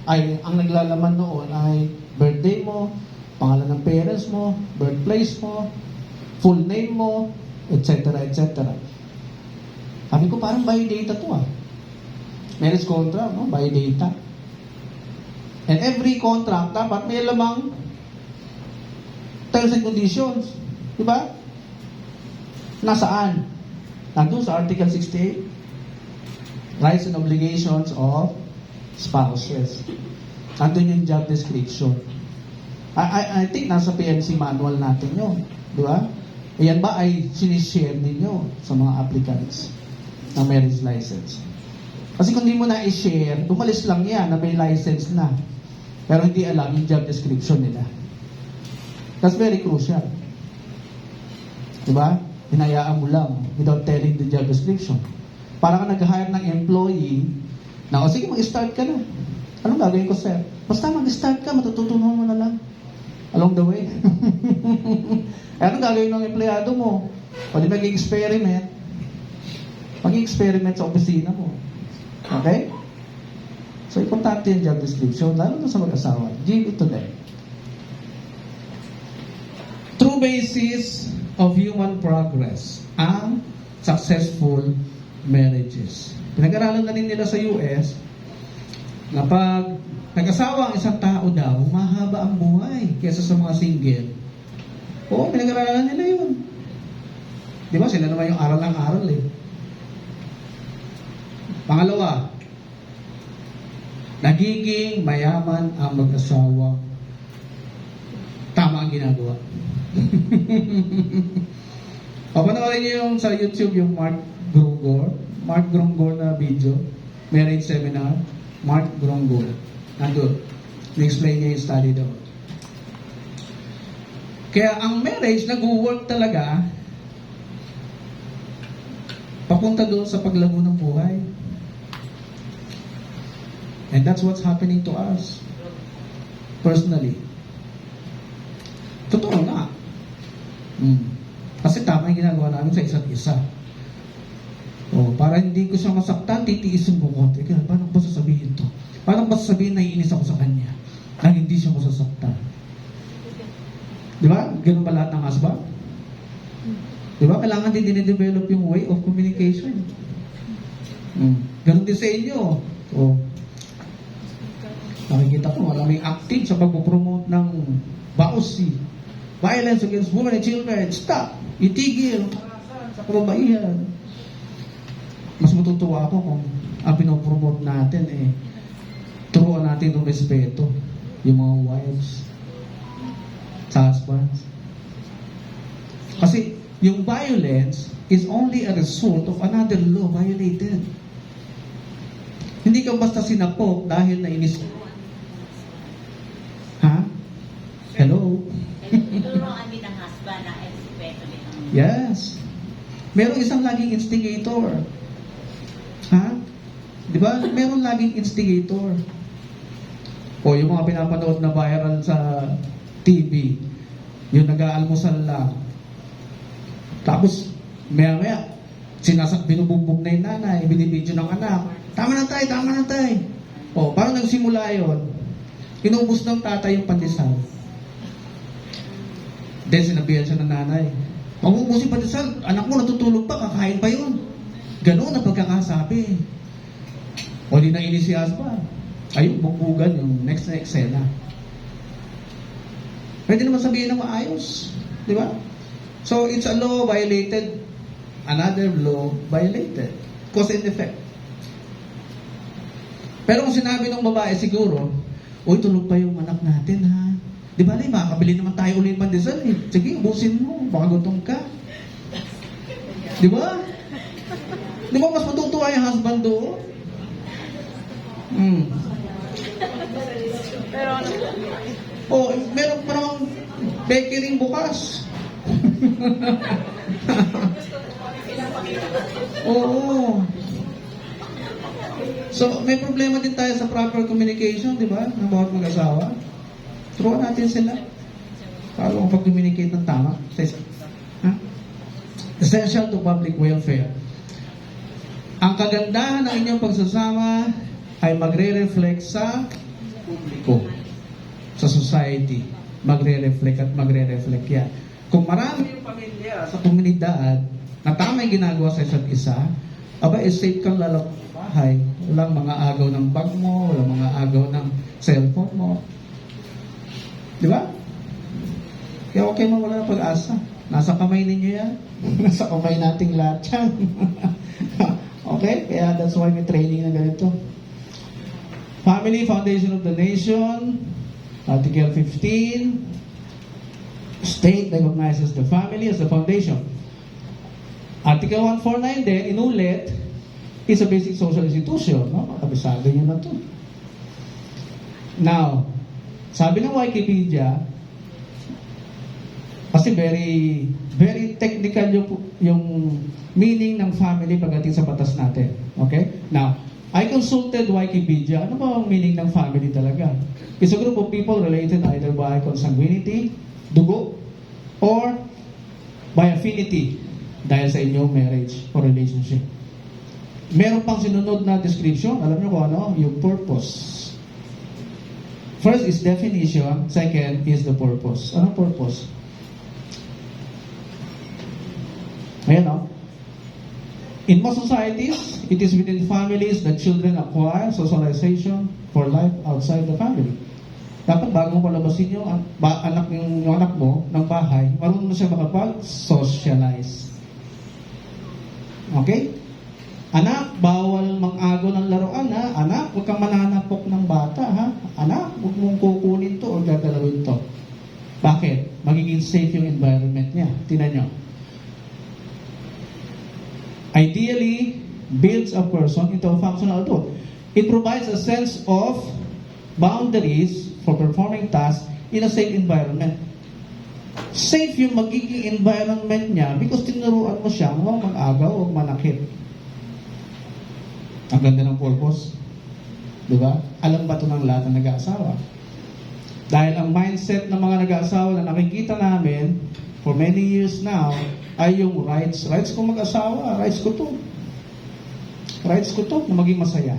Speaker 2: ay ang naglalaman noon ay birthday mo, pangalan ng parents mo, birthplace mo, full name mo, etc. etc. Sabi ko, parang by data to Marriage contract, no? By data. And every contract, dapat may lamang terms and conditions. Diba? Nasaan? Nandun sa Article 68. Rights and obligations of spouses. Nandun yung job description. I think nasa PNC manual natin yun. Di ba? Ayan ba ay sinishare ninyo sa mga applicants ng marriage license? Kasi kung di mo na i-share, umalis lang yan na may license na. Pero hindi alam yung job description nila. That's very crucial. Di ba? Hinayaan mo lang without telling the job description. Para ka nag-hire ng employee na, sige, mag-start ka na. Anong gagawin ko, sir? Basta mag-start ka, matututunan mo na lang. Along the way. Anong gagawin ng empleyado mo? O di mag-experiment. Mag-experiment sa opisina mo. Okay? So, importante yung job description, lalo na sa mag-asawa. Give it to them. True basis of human progress, ang successful marriages. Pinag-aralan na rin nila sa US na pag nag-asawa ang isang tao daw, mahaba ang buhay kaysa sa mga single. Oo, pinag-aralan nila yun. Di ba? Sila naman yung aral ng aral Pangalawa, nagiging mayaman ang mag-asawa. Tama ang ginagawa. O, panoorin niyo yung sa YouTube yung Mark Grongor na video, marriage seminar, Mark Grongor. Nandun. Na-explain niya yung study daw. Kaya ang marriage, nag-work talaga papunta doon sa paglago ng buhay. And that's what's happening to us. Personally. Totoo na. Kasi tama yung ginagawa namin sa isa't isa. Para hindi ko siya masaktan, titiisin ko konti. Kaya, paano ba sasabihin to? Paano ba sasabihin na iinis ako sa kanya? Na hindi siya masasaktan? Di ba? Ganun ba lahat ng husband? Di ba? Kailangan din dine-develop yung way of communication. Ganun din sa inyo. Nakikita ko, maraming active sa pagpupromote ng BAUSI. Violence against women and children. Stop! Itigil! Sa kababaihan. Mas matutuwa ako kung ang pinopromote natin turuan natin ng respeto yung mga wives sa husbands. Kasi yung violence is only a result of another law violated. Hindi ka basta sinapok dahil nainis. Ha? Hello?
Speaker 3: Turuan din ng husband na respeto din ang...
Speaker 2: Yes. Merong isang laging instigator. Ha? Di ba? Meron laging instigator. O yung mga pinapanood na viral sa TV, yung nag-aalmusal lang. Tapos, maya-maya, binubugbog na yung nanay, binibidyo ng anak. Tama na tay. O, parang nagsimula yun. Inubos ng tatay yung pandesal. Then, sinabihan siya ng nanay. Mabubusin pandesal, anak mo natutulog pa, kakain pa yun. Ganoon na pagkakasabi. O di nainis si husband. Ayun, bugbugan yung next na eksena. Pwede naman sabihin na maayos. Di ba? So, it's a law violated. Another law violated. Cause and effect. Pero kung sinabi ng babae siguro, uy, tulog pa yung anak natin ha. Di ba, makakabili naman tayo ulit pandesal eh. Sige, ubusin mo, baka gutom ka. Di ba? Di ba mas matutuwa yung husband doon?
Speaker 1: Pero ano?
Speaker 2: Oh, meron pa namang bakery bukas. Oo. So, may problema din tayo sa proper communication, di ba? Ng bawat mag-asawa. Turuan natin sila. Paano makapag-communicate ng tama? Ha? Essential to public welfare. Ang kagandahan ng inyong pagsasama ay magre-reflect sa publiko, sa society. Magre-reflect at magre-reflect yan. Kung marami yung pamilya sa komunidad na tama yung ginagawa sa isa't isa, aba, safe kang lalabas sa bahay. Walang mga agaw ng bag mo, walang mga agaw ng cellphone mo. Di ba? Kaya okay mo, wala na pag-asa. Nasa kamay ninyo yan. Nasa kamay nating lahat yan. Okay? Kaya that's why may training na ganito. Family, foundation of the nation. Article 15. State recognizes the family as the foundation. Article 149 din, inulit, is a basic social institution. No? Kabisado nyo na to. Now, sabi ng Wikipedia, kasi very technical yung meaning ng family pagdating sa batas natin. Okay? Now, I consulted Wikipedia. Ano ba ang meaning ng family talaga? It's a group of people related either by consanguinity, dugo, or by affinity dahil sa inyong marriage or relationship. Meron pang sinunod na description. Alam niyo kung ano? Yung purpose. First is definition. Second is the purpose. Anong purpose? Ayan o. In most societies, it is within families that children acquire socialization for life outside the family. Dapat bago mo palabasin yung anak mo ng bahay, marunong na siya makapag-socialize. Okay? Anak, bawal mang-agaw ng laruan, ha? Anak, huwag kang mananapok ng bata, ha? Anak, huwag mong kukunin to o gagalawin to. Bakit? Magiging safe yung environment niya. Tingnan nyo. Ideally, builds a person into a functional adult. It provides a sense of boundaries for performing tasks in a safe environment. Safe yung magiging environment niya because tinuruan mo siya huwag mag-agaw o manakit. Ang ganda ng purpose. Diba? Alam ba ito ng lahat ng nag-aasawa? Dahil ang mindset ng mga nag-aasawa na nakikita namin for many years now ay yung rights. Rights ko mag-asawa. Rights ko to. Rights ko to na maging masaya.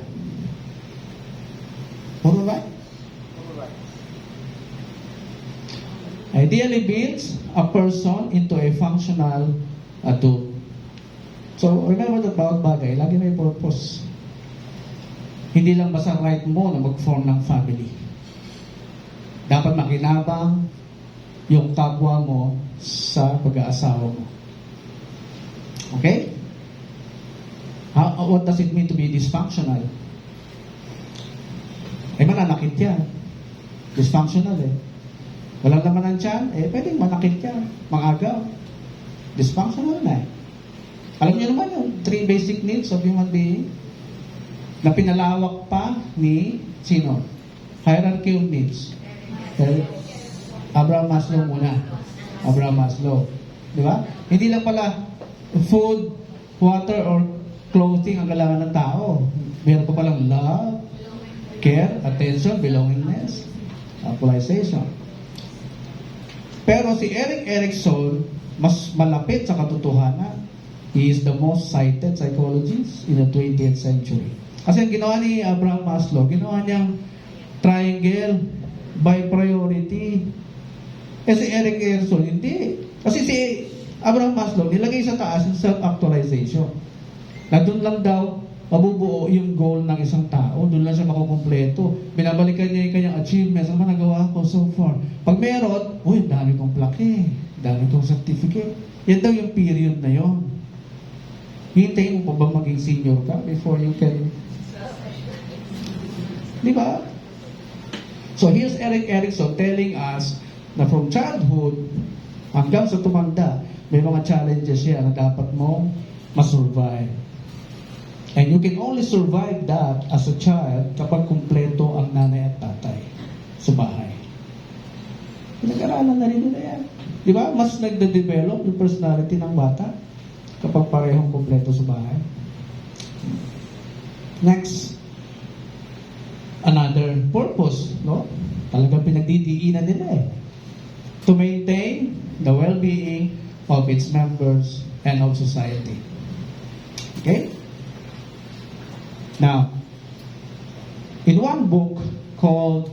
Speaker 2: Puro right? Ideally builds a person into a functional adult. So, remember that bawat bagay, lagi may purpose. Hindi lang basta right mo na mag-form ng family. Dapat makinabang yung kapwa mo sa pag-aasawa mo. Okay? What does it mean to be dysfunctional? Mananakit yan. Dysfunctional Walang laman ng tiyan, pwedeng manakit yan. Mangagaw. Dysfunctional na Alam niyo naman yung 3 basic needs of human being na pinalawak pa ni sino? Hierarchy of needs. Abraham Maslow muna. Abraham Maslow. Di ba? Hindi lang pala food, water, or clothing ang kailangan ng tao. Meron pa palang love, care, attention, belongingness, actualization. Pero si Erik Erikson, mas malapit sa katotohanan. He is the most cited psychologist in the 20th century. Kasi ang ginawa ni Abraham Maslow, ginawa niyang triangle by priority. Si Erik Erikson, hindi. Kasi si Abraham Maslow, nilagay sa taas yung self-actualization. Na doon lang daw mabubuo yung goal ng isang tao. Doon lang siya makukumpleto. Binabalikan niya yung kanyang achievements. Ano nagawa ko so far? Pag meron, uy, dami kong plaque. Dami kong certificate. Yan daw yung period na yon. Hintayin mo pa ba maging senior ka before you can... Di ba? So here's Erik Erikson telling us na from childhood hanggang sa tumanda, may mga challenges siya na dapat mong masurvive. And you can only survive that as a child kapag kumpleto ang nanay at tatay sa bahay. Pinag-aralan na rin nila yan. Di ba? Mas nagde-develop yung personality ng bata kapag parehong kumpleto sa bahay. Next, another purpose, no? Talagang pinagdidiinan nila eh. To maintain the well-being of its members and of society. Okay? Now, in one book called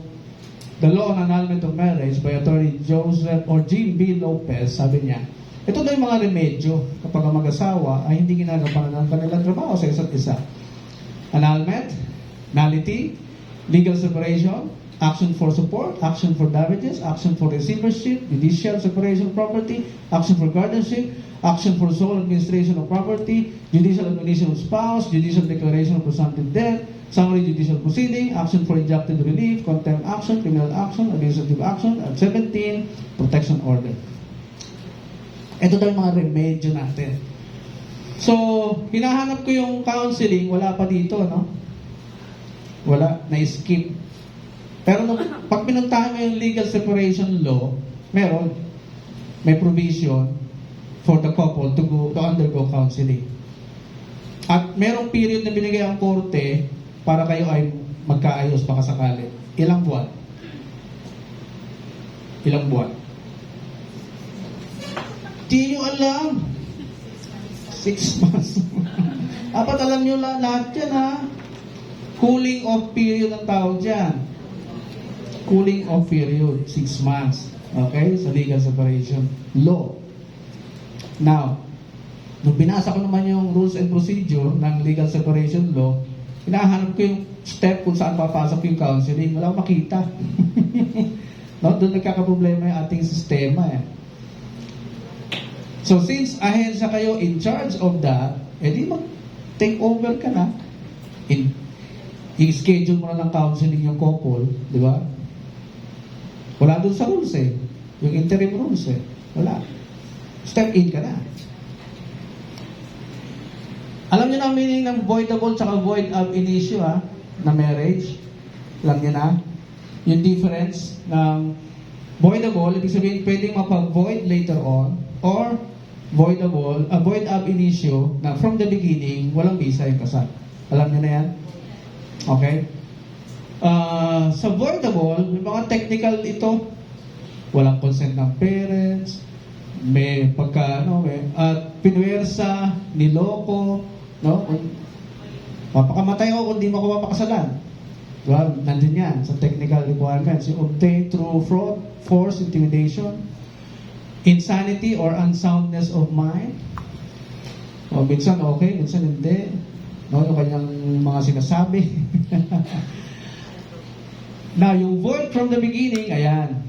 Speaker 2: The Law on Annulment of Marriage by Attorney Joseph or Jim B. Lopez, sabi niya, ito daw yung mga remedyo kapag ang mag-asawa ay hindi ginagawa ng kanilang trabaho sa isa't isa. Annulment, nullity, legal separation, action for support, action for damages, action for receivership, judicial separation of property, action for guardianship, action for sole administration of property, judicial admonition of spouse, judicial declaration of presumptive death, summary judicial proceeding, action for injunctive relief, contempt action, criminal action, administrative action, at 17, protection order. Ito daw yung mga remedyo natin. So, hinahanap ko yung counseling, wala pa dito, no? Wala, na-skip. Pero pag pinuntahan mo yung legal separation law, meron, may provision for the couple to undergo counseling. At merong period na binigay ang korte para kayo ay magkaayos baka sakali. Ilang buwan? Ilang buwan? Di nyo alam. 6 months. Dapat alam nyo lahat yan, ha? Cooling off period ang tawag dyan. Cooling off period, 6 months. Okay? Sa legal separation law. Now, nung binasa ko naman yung rules and procedure ng legal separation law, hinahanap ko yung step kung saan papasok yung counseling. Wala akong makita. No? Doon nagkakaproblema yung ating sistema. Eh. So, since ahensya kayo in charge of that, edi mag-take over ka na. I-schedule mo na ng counseling yung couple, di ba? Wala doon sa rules eh. Yung interim rules eh. Wala. Step in ka na. Alam niyo na ang meaning ng voidable tsaka void ab initio na marriage? Alam niyo na? Yung difference ng voidable, ibig sabihin pwedeng mapag-void later on, or voidable, void ab initio na from the beginning, walang visa yung kasal. Alam niyo na yan? Okay? Sa voidable, may mga technical ito. Walang consent ng parents, may at pinuwersa, niloko, no? Mapakamatay ako kung di mo ako mapakasalan. Diba? Nandun yan sa technical requirements. You obtain through fraud, force, intimidation, insanity or unsoundness of mind. O, minsan okay, minsan hindi. No? Yung kanyang mga sinasabi. Now, yung void from the beginning, ayan.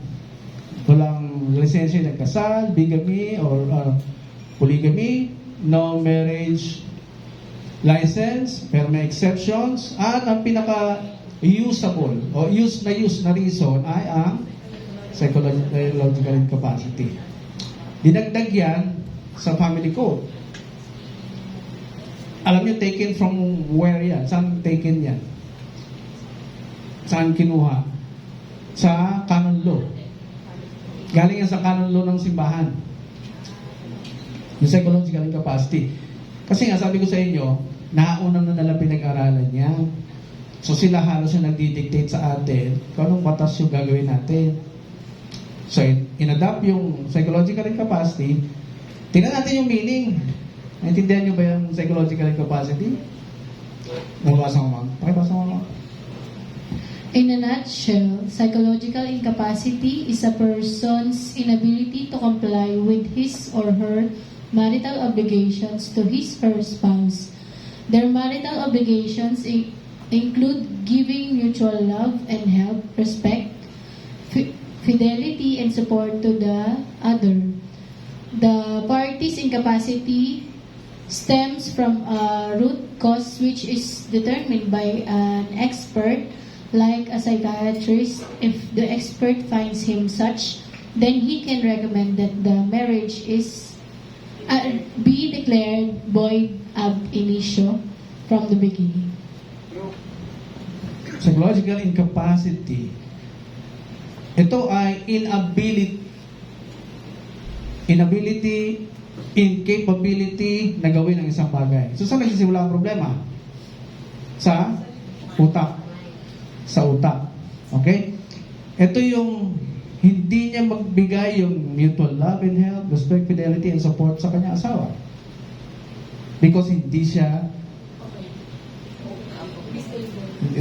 Speaker 2: Walang lisensya ng kasal, bigamy, or polygamy, no marriage license, pero may exceptions, at ang pinaka-usable, o use na reason ay ang psychological incapacity. Dinagdag yan sa family code. Alam niyo, taken from where yan? Saan taken yan? Saan kinuha? Sa canon law. Galing yan sa canon law ng simbahan. Yung psychological incapacity. Kasi nga, sabi ko sa inyo, naunang na nila pinag-aralan niya. So sila halos yung nagdi-dictate sa atin kung anong batas yung gagawin natin. So, in-adapt yung psychological incapacity. Tingnan natin yung meaning. Naintindihan nyo ba yung psychological incapacity? Mabasa mo, ma'am. Pakibasa mo, ma'am.
Speaker 1: In a nutshell, psychological incapacity is a person's inability to comply with his or her marital obligations to his or her spouse. Their marital obligations include giving mutual love and help, respect, fidelity, and support to the other. The party's incapacity stems from a root cause which is determined by an expert like a psychiatrist if the expert finds him such then he can recommend that the marriage is be declared void ab initio from the beginning.
Speaker 2: Psychological incapacity. Ito ay incapability na gawin ang isang bagay. So, saan nagsisimula ang problema? Sa utak. Sa utak. Okay? Ito yung hindi niya magbigay yung mutual love and help, respect, fidelity, and support sa kanyang asawa. Because hindi siya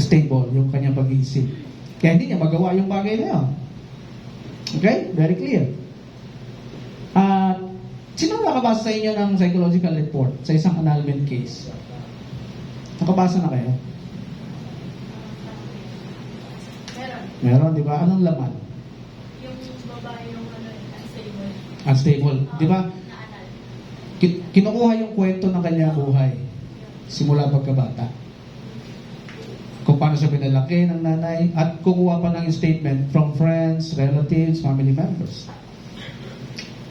Speaker 2: stable yung kanyang pag-iisip. Kaya hindi niya magawa yung bagay na yun. Okay? Very clear. At sino nakabasa sa inyo ng psychological report sa isang annulment case? Nakabasa na kayo? Meron, di ba? Anong laman?
Speaker 4: Yung babae yung unstable.
Speaker 2: Unstable. Di ba?
Speaker 3: Naanal.
Speaker 2: Kinukuha yung kwento ng kanyang buhay simula pagkabata. Kung paano siya pinalaki ng nanay at kukuha pa ng statement from friends, relatives, family members.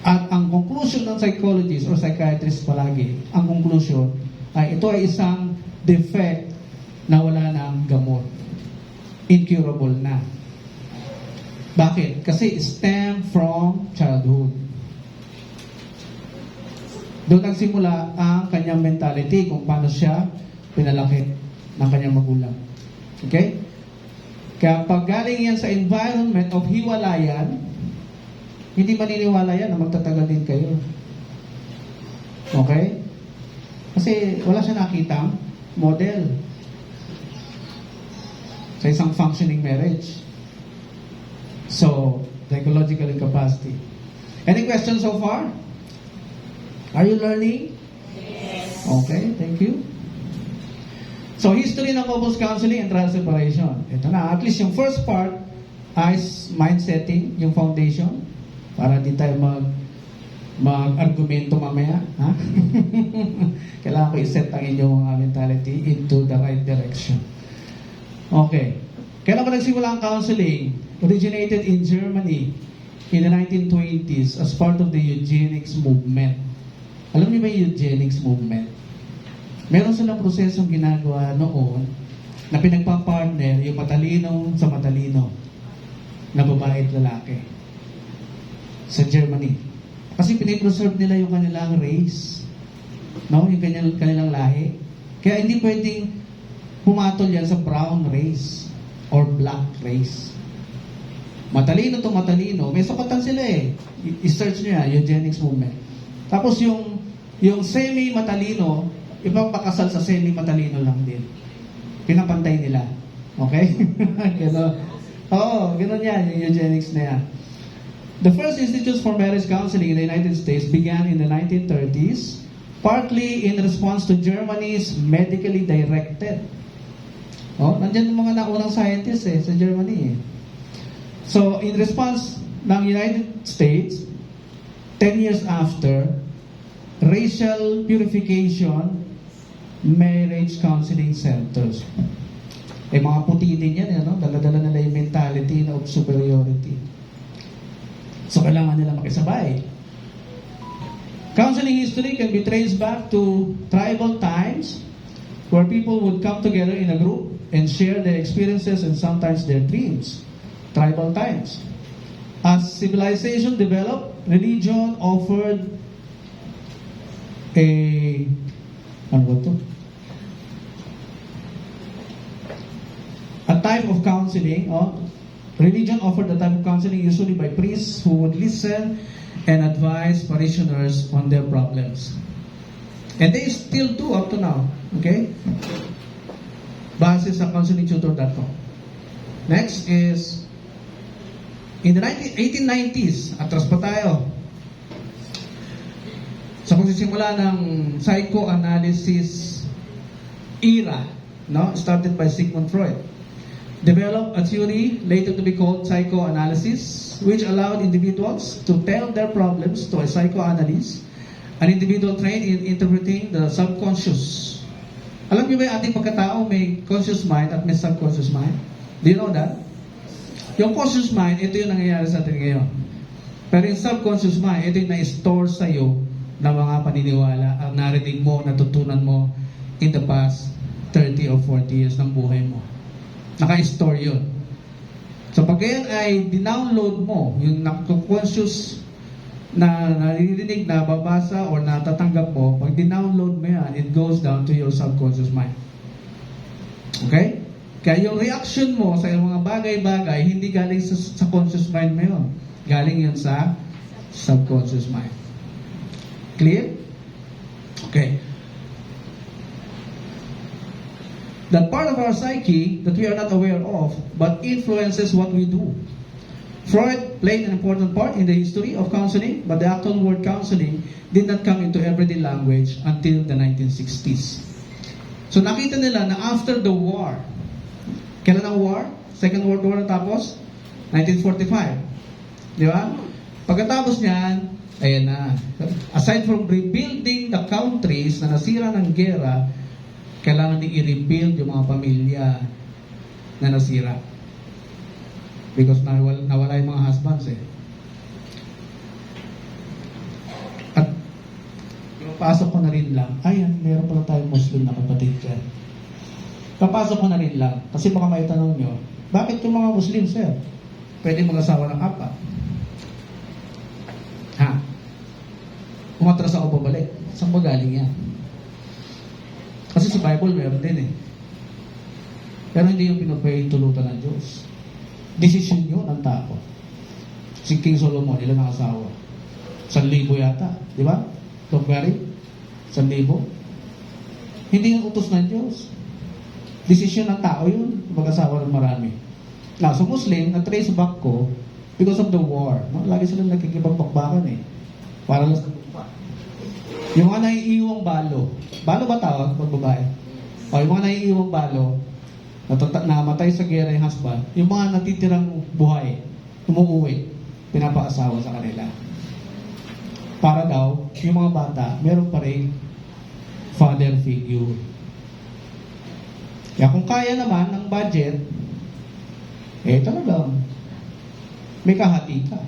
Speaker 2: At ang conclusion ng psychologist or psychiatrist palagi, ang conclusion ay ito ay isang defect na wala ng gamot. Incurable na. Bakit? Kasi stem from childhood. Doon nagsimula ang kanyang mentality kung paano siya pinalaki ng kanyang magulang. Okay? Kaya pag galing yan sa environment of hiwalayan, hindi maniniwala yan na magtatagal din kayo. Okay? Kasi wala siya nakitang model sa isang functioning marriage. So, psychological incapacity. Any questions so far? Are you learning?
Speaker 3: Yes.
Speaker 2: Okay, thank you. So, history ng couples counseling and trial separation. Ito na, at least yung first part ay mind setting, yung foundation, para di tayo mag-argumento mamaya. Ha? Kailangan ko i-set ang inyong mga mentality into the right direction. Okay. Kailan ba nagsimula ang counseling? Originated in Germany in the 1920s as part of the eugenics movement. Alam niyo ba yung eugenics movement? Meron silang prosesong ginagawa noon na pinagpapartner yung matalino sa matalino na babae at lalaki sa Germany. Kasi pinipreserve nila yung kanilang race. No? Yung kanilang lahi. Kaya hindi pwedeng pumatol yan sa brown race or black race. Matalino to matalino. May sapatan sila eh. I-search nyo yan, eugenics movement. Tapos yung semi-matalino, ipapakasal sa semi-matalino lang din. Pinapantay nila. Okay? Gano'n. Oo, gano'n yan, yung eugenics na yan. The first institutes for marriage counseling in the United States began in the 1930s, partly in response to Germany's medically directed. Oh, nandiyan yung mga naunang scientists sa Germany. So, in response ng United States, 10 years after, racial purification marriage counseling centers. Mga puti din yan, no? Dala-dala nila yung mentality of superiority. So, kailangan nila makisabay. Counseling history can be traced back to tribal times where people would come together in a group and share their experiences and sometimes their dreams. Tribal times. As civilization developed, religion offered a type of counseling. Religion offered a type of counseling usually by priests who would listen and advise parishioners on their problems. And they still do up to now. Okay? Base sa counselingtutor.com. Next is in the 1890s, atras pa tayo. Sa pagsisimula ng psychoanalysis era, no? Started by Sigmund Freud. Developed a theory later to be called psychoanalysis, which allowed individuals to tell their problems to a psychoanalyst, an individual trained in interpreting the subconscious. Alam niyo ba yung ating pagkatao may conscious mind at may subconscious mind? Do you know that? Yung conscious mind, ito yung nangyayari sa atin ngayon. Pero yung subconscious mind, ito yung na-store sa'yo na mga paniniwala, ang narinig mo, natutunan mo in the past 30 or 40 years ng buhay mo. Naka-store yun. So pag yan ay dinownload mo, yung conscious na naririnig, nababasa, or natatanggap mo, pag dinownload mo yan, it goes down to your subconscious mind. Okay? Kaya yung reaction mo sa mga bagay-bagay, hindi galing sa conscious mind mo yun. Galing yun sa subconscious mind. Clear? Okay. That part of our psyche that we are not aware of, but influences what we do. Freud played an important part in the history of counseling, but the actual word counseling did not come into everyday language until the 1960s. So nakita nila na after the war, kailan ang war? Second World War natapos? 1945. Di ba? Pagkatapos niyan, ayan na. Aside from rebuilding the countries na nasira ng gera, kailangan din i-rebuild yung mga pamilya na nasira. Because nawala yung mga husbands eh. At papasok ko na rin lang, ayan, meron pala tayong Muslim na kapatid dyan. Papasok ko na rin lang, kasi baka may tanong nyo, bakit yung mga Muslim, sir? Pwede mag-asawa ng apat. Ha? Umatras ako babalik. Saan ba galing yan? Kasi sa Bible meron din eh. Pero hindi yung pinapahintulutan ng Diyos. Desisyon yun ng tao. Si King Solomon, ilan ang asawa? 1,000 yata. Di ba? Don't worry. 1,000. Hindi yung utos ng Diyos. Desisyon ng tao yun. Mag-asawa ng marami. Now, sa Muslim, na-trace back ko because of the war. No? Lagi silang nagkikipagbakbakan eh. Para lang sa lupa. Yung mga naiiwang balo. Balo ba tawag pag babae? O yung mga naiiwang balo, namatay sa gera yung husband, yung mga natitirang buhay, umuuwi, pinapaasawa sa kanila. Para daw, yung mga bata, meron pa rin father figure. Kaya kung kaya naman ng budget, eh talagang may kahati ka.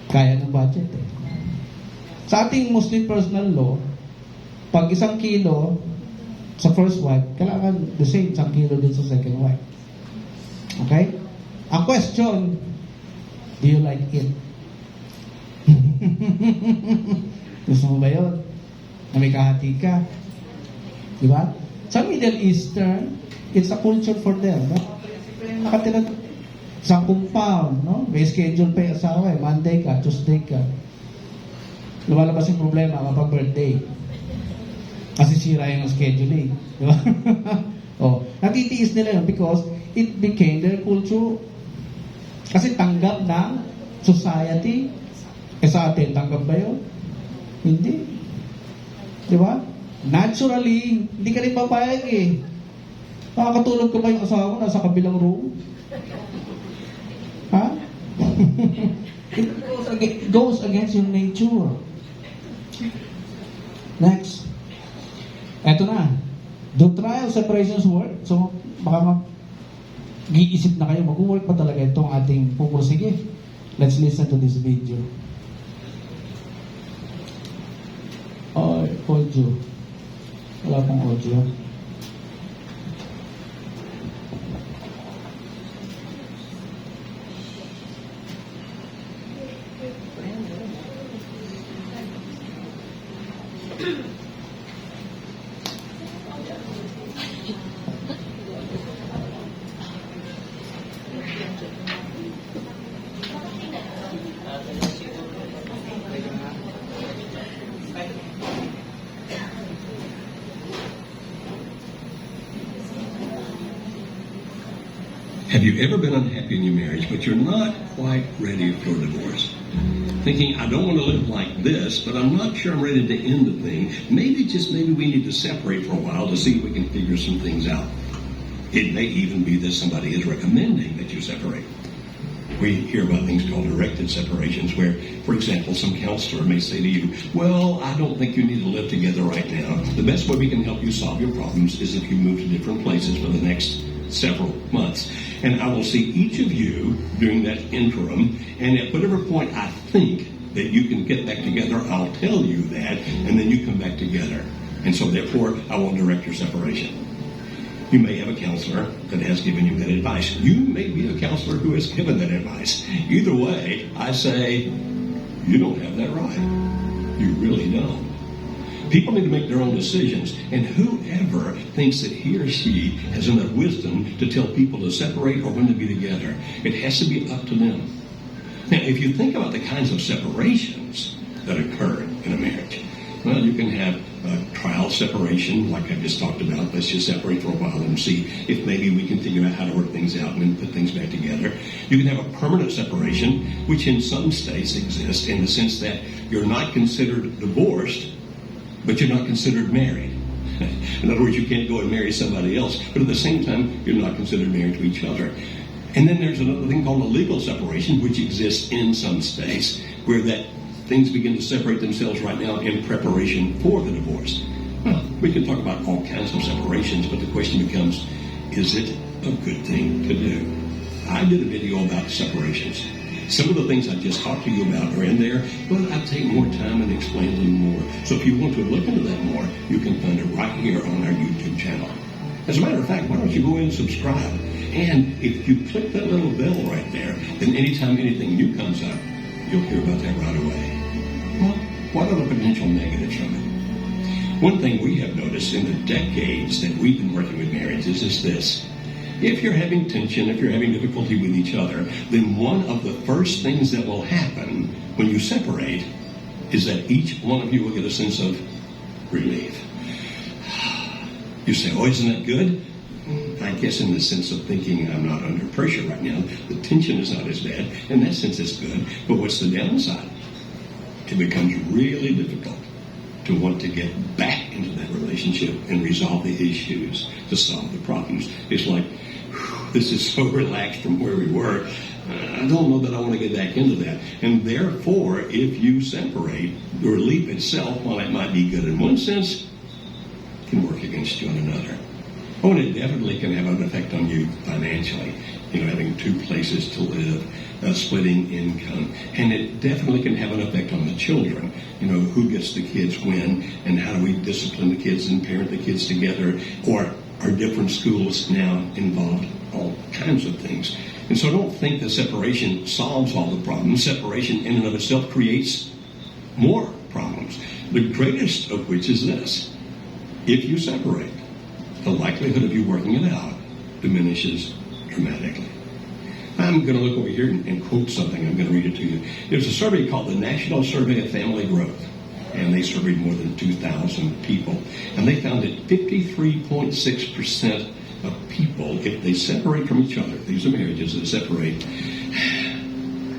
Speaker 2: Kaya ng budget eh. Sa ating Muslim personal law, pag 1 kilo sa first wife, kailangan the same 1 kilo din sa second wife. Okay? Ang question, do you like it? Gusto mo ba yun? Na may kahati ka? Diba? Sa Middle Eastern, it's a culture for them. No? Nakatira sa compound, no? May schedule pa yung asawa eh. Monday ka, Tuesday ka. Lumalabas yung problema kapag birthday. Kasi sira yung scheduling. Di ba? Oh, natitiis nila yun because it became their culture. Kasi tanggap ng society. Eh sa atin, tanggap ba yun? Hindi. Di ba? Naturally, hindi ka rin papayag eh. Makakatulog ka ba yung asawa mo nasa kabilang room? Ha? It goes against your nature. Next. Eto na. Do trial separations work? So, baka mag-iisip na kayo, mag-work pa talaga itong ating pupursige. Let's listen to this video. Audio. Wala pang audio.
Speaker 5: Have you ever been unhappy in your marriage, but you're not quite ready for divorce? Thinking, I don't want to live like this, but I'm not sure I'm ready to end the thing. Maybe we need to separate for a while to see if we can figure some things out. It may even be that somebody is recommending that you separate. We hear about things called directed separations where, for example, some counselor may say to you, well, I don't think you need to live together right now. The best way we can help you solve your problems is if you move to different places for the next several months. And I will see each of you during that interim, and at whatever point I think that you can get back together, I'll tell you that, and then you come back together. And so therefore, I won't direct your separation. You may have a counselor that has given you that advice. You may be a counselor who has given that advice. Either way, I say, you don't have that right. You really don't. People need to make their own decisions, and whoever thinks that he or she has enough wisdom to tell people to separate or when to be together, it has to be up to them. Now, if you think about the kinds of separations that occur in a marriage, well, you can have a trial separation, like I just talked about. Let's just separate for a while and see if maybe we can figure out how to work things out and then put things back together. You can have a permanent separation, which in some states exists in the sense that you're not considered divorced, but you're not considered married. In other words, you can't go and marry somebody else, but at the same time, you're not considered married to each other. And then there's another thing called a legal separation, which exists in some states, where that things begin to separate themselves right now in preparation for the divorce. Well, we can talk about all kinds of separations, but the question becomes, is it a good thing to do? I did a video about separations. Some of the things I just talked to you about are in there, but I'll take more time and explain them more. So if you want to look into that more, you can find it right here on our YouTube channel. As a matter of fact, why don't you go in and subscribe? And if you click that little bell right there, then anytime anything new comes up, you'll hear about that right away. Well, what are the potential negatives from it? One thing we have noticed in the decades that we've been working with marriages is this. If you're having tension, if you're having difficulty with each other, then one of the first things that will happen when you separate is that each one of you will get a sense of relief. You say, oh, isn't that good? I guess in the sense of thinking I'm not under pressure right now, the tension is not as bad. In that sense, it's good. But what's the downside? It becomes really difficult to want to get back into that relationship and resolve the issues, to solve the problems. It's like, this is so relaxed from where we were. I don't know that I want to get back into that. And therefore, if you separate, the relief itself, while it might be good in one sense, can work against you in another. Oh, and it definitely can have an effect on you financially. You know, having two places to live, splitting income. And it definitely can have an effect on the children. You know, who gets the kids when, and how do we discipline the kids and parent the kids together? Or are different schools now involved? All kinds of things. And so don't think that separation solves all the problems. Separation in and of itself creates more problems. The greatest of which is this. If you separate, the likelihood of you working it out diminishes dramatically. I'm going to look over here and quote something. I'm going to read it to you. There's a survey called the National Survey of Family Growth, and they surveyed more than 2,000 people. And they found that 53.6% of people, if they separate from each other, these are marriages that separate,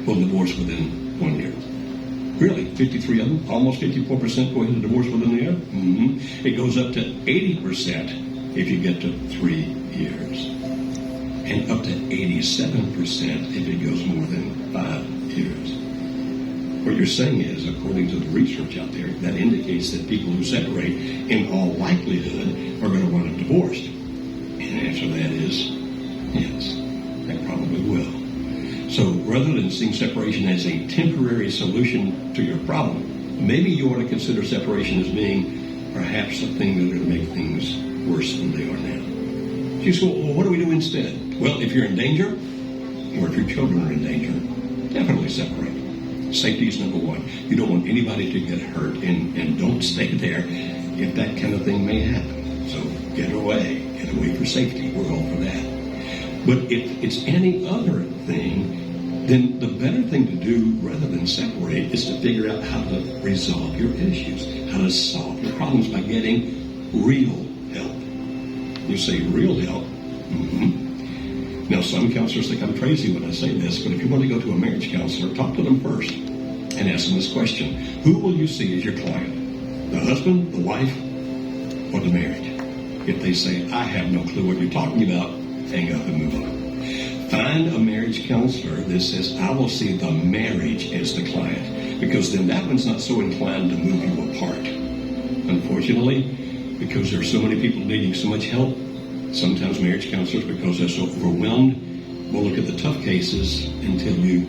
Speaker 5: will divorce within 1 year. Really, 53 of them, almost 54% go ahead and divorce within a year. Mm-hmm. It goes up to 80% if you get to 3 years. And up to 87% if it goes more than 5 years. What you're saying is, according to the research out there, that indicates that people who separate, in all likelihood, are going to wind up divorced. And the answer to that is, yes, they probably will. So rather than seeing separation as a temporary solution to your problem, maybe you ought to consider separation as being perhaps a thing that's going to make things worse than they are now. You say, well, what do we do instead? Well, if you're in danger, or if your children are in danger, definitely separate. Safety is number one. You don't want anybody to get hurt, and don't stay there if that kind of thing may happen. So get away for safety. We're all for that. But if it's any other thing, then the better thing to do rather than separate is to figure out how to resolve your issues, how to solve your problems by getting real help. You say real help? Mm-hmm. Now, some counselors think I'm crazy when I say this, but if you want to go to a marriage counselor, talk to them first and ask them this question. Who will you see as your client? The husband, the wife, or the marriage? If they say, I have no clue what you're talking about, hang up and move on. Find a marriage counselor that says, I will see the marriage as the client, because then that one's not so inclined to move you apart. Unfortunately, because there are so many people needing so much help, Sometimes marriage counselors, because they're so overwhelmed, will look at the tough cases and tell you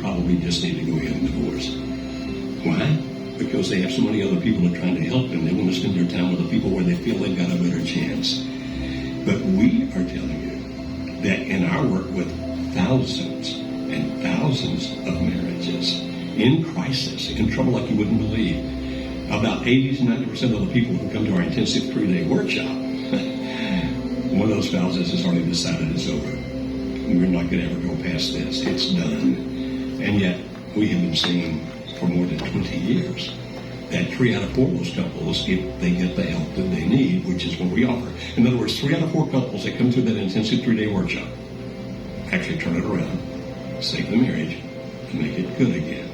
Speaker 5: probably just need to go ahead and divorce. Why? Because they have so many other people that are trying to help them. They want to spend their time with the people where they feel they've got a better chance. But we are telling you that in our work with thousands and thousands of marriages in crisis, in trouble like you wouldn't believe, about 80 to 90% of the people who come to our intensive 3-day workshop, one of those spouses has already decided it's over. We're not going to ever go past this. It's done. And yet, we have been seeing for more than 20 years that 3 out of 4 of those couples, if they get the help that they need, which is what we offer. In other words, 3 out of 4 couples that come through that intensive 3-day workshop actually turn it around, save the marriage, and make it good again.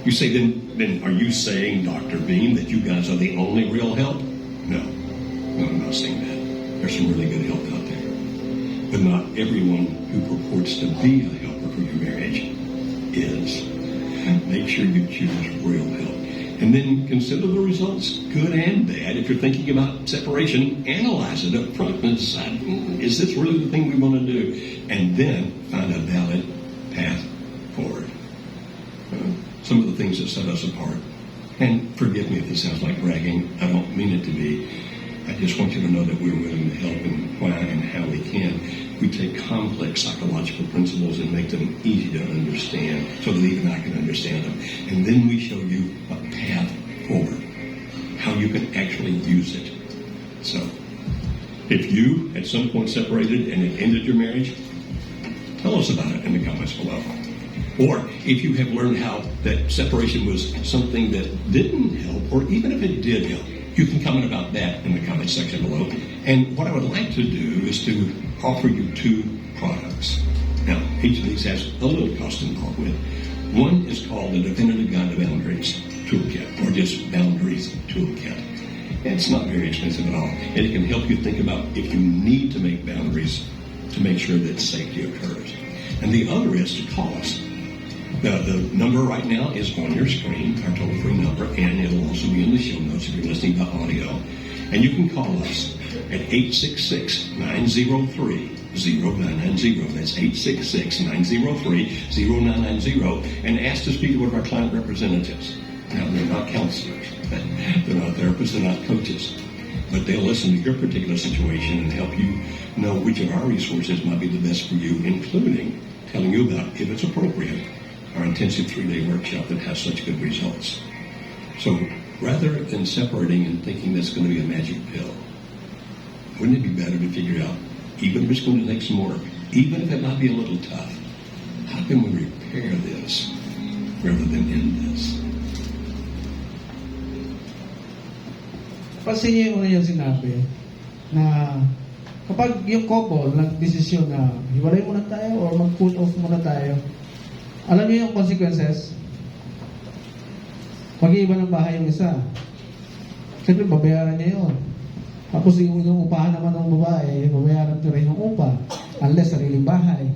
Speaker 5: You say, then are you saying, Dr. Beam, that you guys are the only real help? No, I'm not saying that. There's some really good help out there. But not everyone who purports to be a helper for your marriage is. Make sure you choose real help. And then consider the results, good and bad. If you're thinking about separation, analyze it up front and decide, is this really the thing we want to do? And then find a valid path forward. Some of the things that set us apart, and forgive me if this sounds like bragging, I don't mean it to be. I just want you to know that we're willing to help and why and how we can. We take complex psychological principles and make them easy to understand so that even I can understand them. And then we show you a path forward, how you can actually use it. So, if you at some point separated and it ended your marriage, tell us about it in the comments below. Or if you have learned how that separation was something that didn't help, or even if it did help, you can comment about that in the comment section below. And what I would like to do is to offer you 2 products. Now, each of these has a little cost involved with. One is called the Definitive Guide to Boundaries Toolkit, or just Boundaries Toolkit. It's not very expensive at all. And it can help you think about if you need to make boundaries to make sure that safety occurs. And the other is to call us. The number right now is on your screen, our toll-free number, and it'll also be in the show notes if you're listening to audio. And you can call us at 866-903-0990. That's 866-903-0990, and ask to speak to one of our client representatives. Now, they're not counselors. They're not therapists. They're not coaches. But they'll listen to your particular situation and help you know which of our resources might be the best for you, including telling you about, if it's appropriate, our intensive 3-day workshop that has such good results. So rather than separating and thinking that's going to be a magic pill, wouldn't it be better to figure out, even if it's going to take some work, even if it might be a little tough, how can we repair this rather than end this?
Speaker 2: Pansin niyo yung una yung sinabi na kapag yung couple nag-desisyon na hiwalay muna tayo or mag-pull off muna tayo, alam niyo yung consequences? Mag-iiba ng bahay yung isa. Siyempre, babayaran niya yun. Tapos yung upahan naman ng babae, babayaran ko rin yung upa. Unless sariling bahay.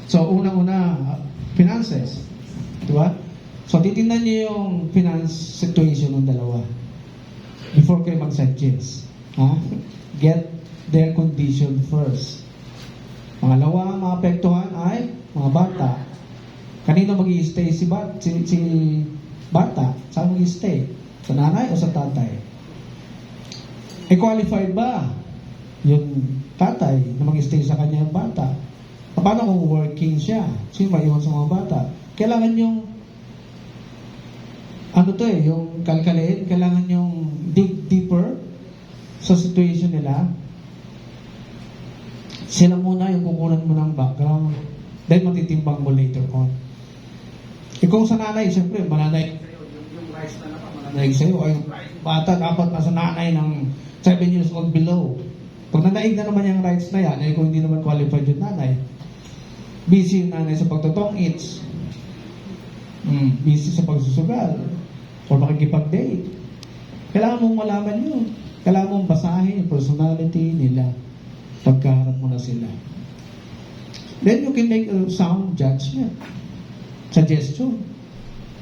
Speaker 2: So, unang-una, finances. Diba? So, titingnan niyo yung finance situation ng dalawa. Before kayo mag-suggest. Get their condition first. Pangalawa, maapektuhan ay mga bata. Kanino mag-i-stay si bata? Saan mag-i-stay? Sa nanay o sa tatay? Qualified ba yung tatay na mag-i-stay sa kanya yung bata? Paano kung working siya? Sino maiwan sa mga bata? Kailangan yung yung kalkalin, kailangan yung dig deeper sa situation nila. Sila muna yung kukunan mo ng background, then matitimbang mo later on. Ikaw sa nanay, siyempre, mananay yung rights na naman, mananay sa'yo, ay bata dapat nasa nanay ng 7 years old below. Pag nanaig na naman yung rights na yan, kung hindi naman qualified yung nanay, busy yung nanay sa pagtotong-its, busy sa pagsusugal, or makikipag-date. Kailangan mong malaman yun. Kailangan mong basahin yung personality nila pagkaharap mo na sila. Then you can make a sound judgment. Suggestion.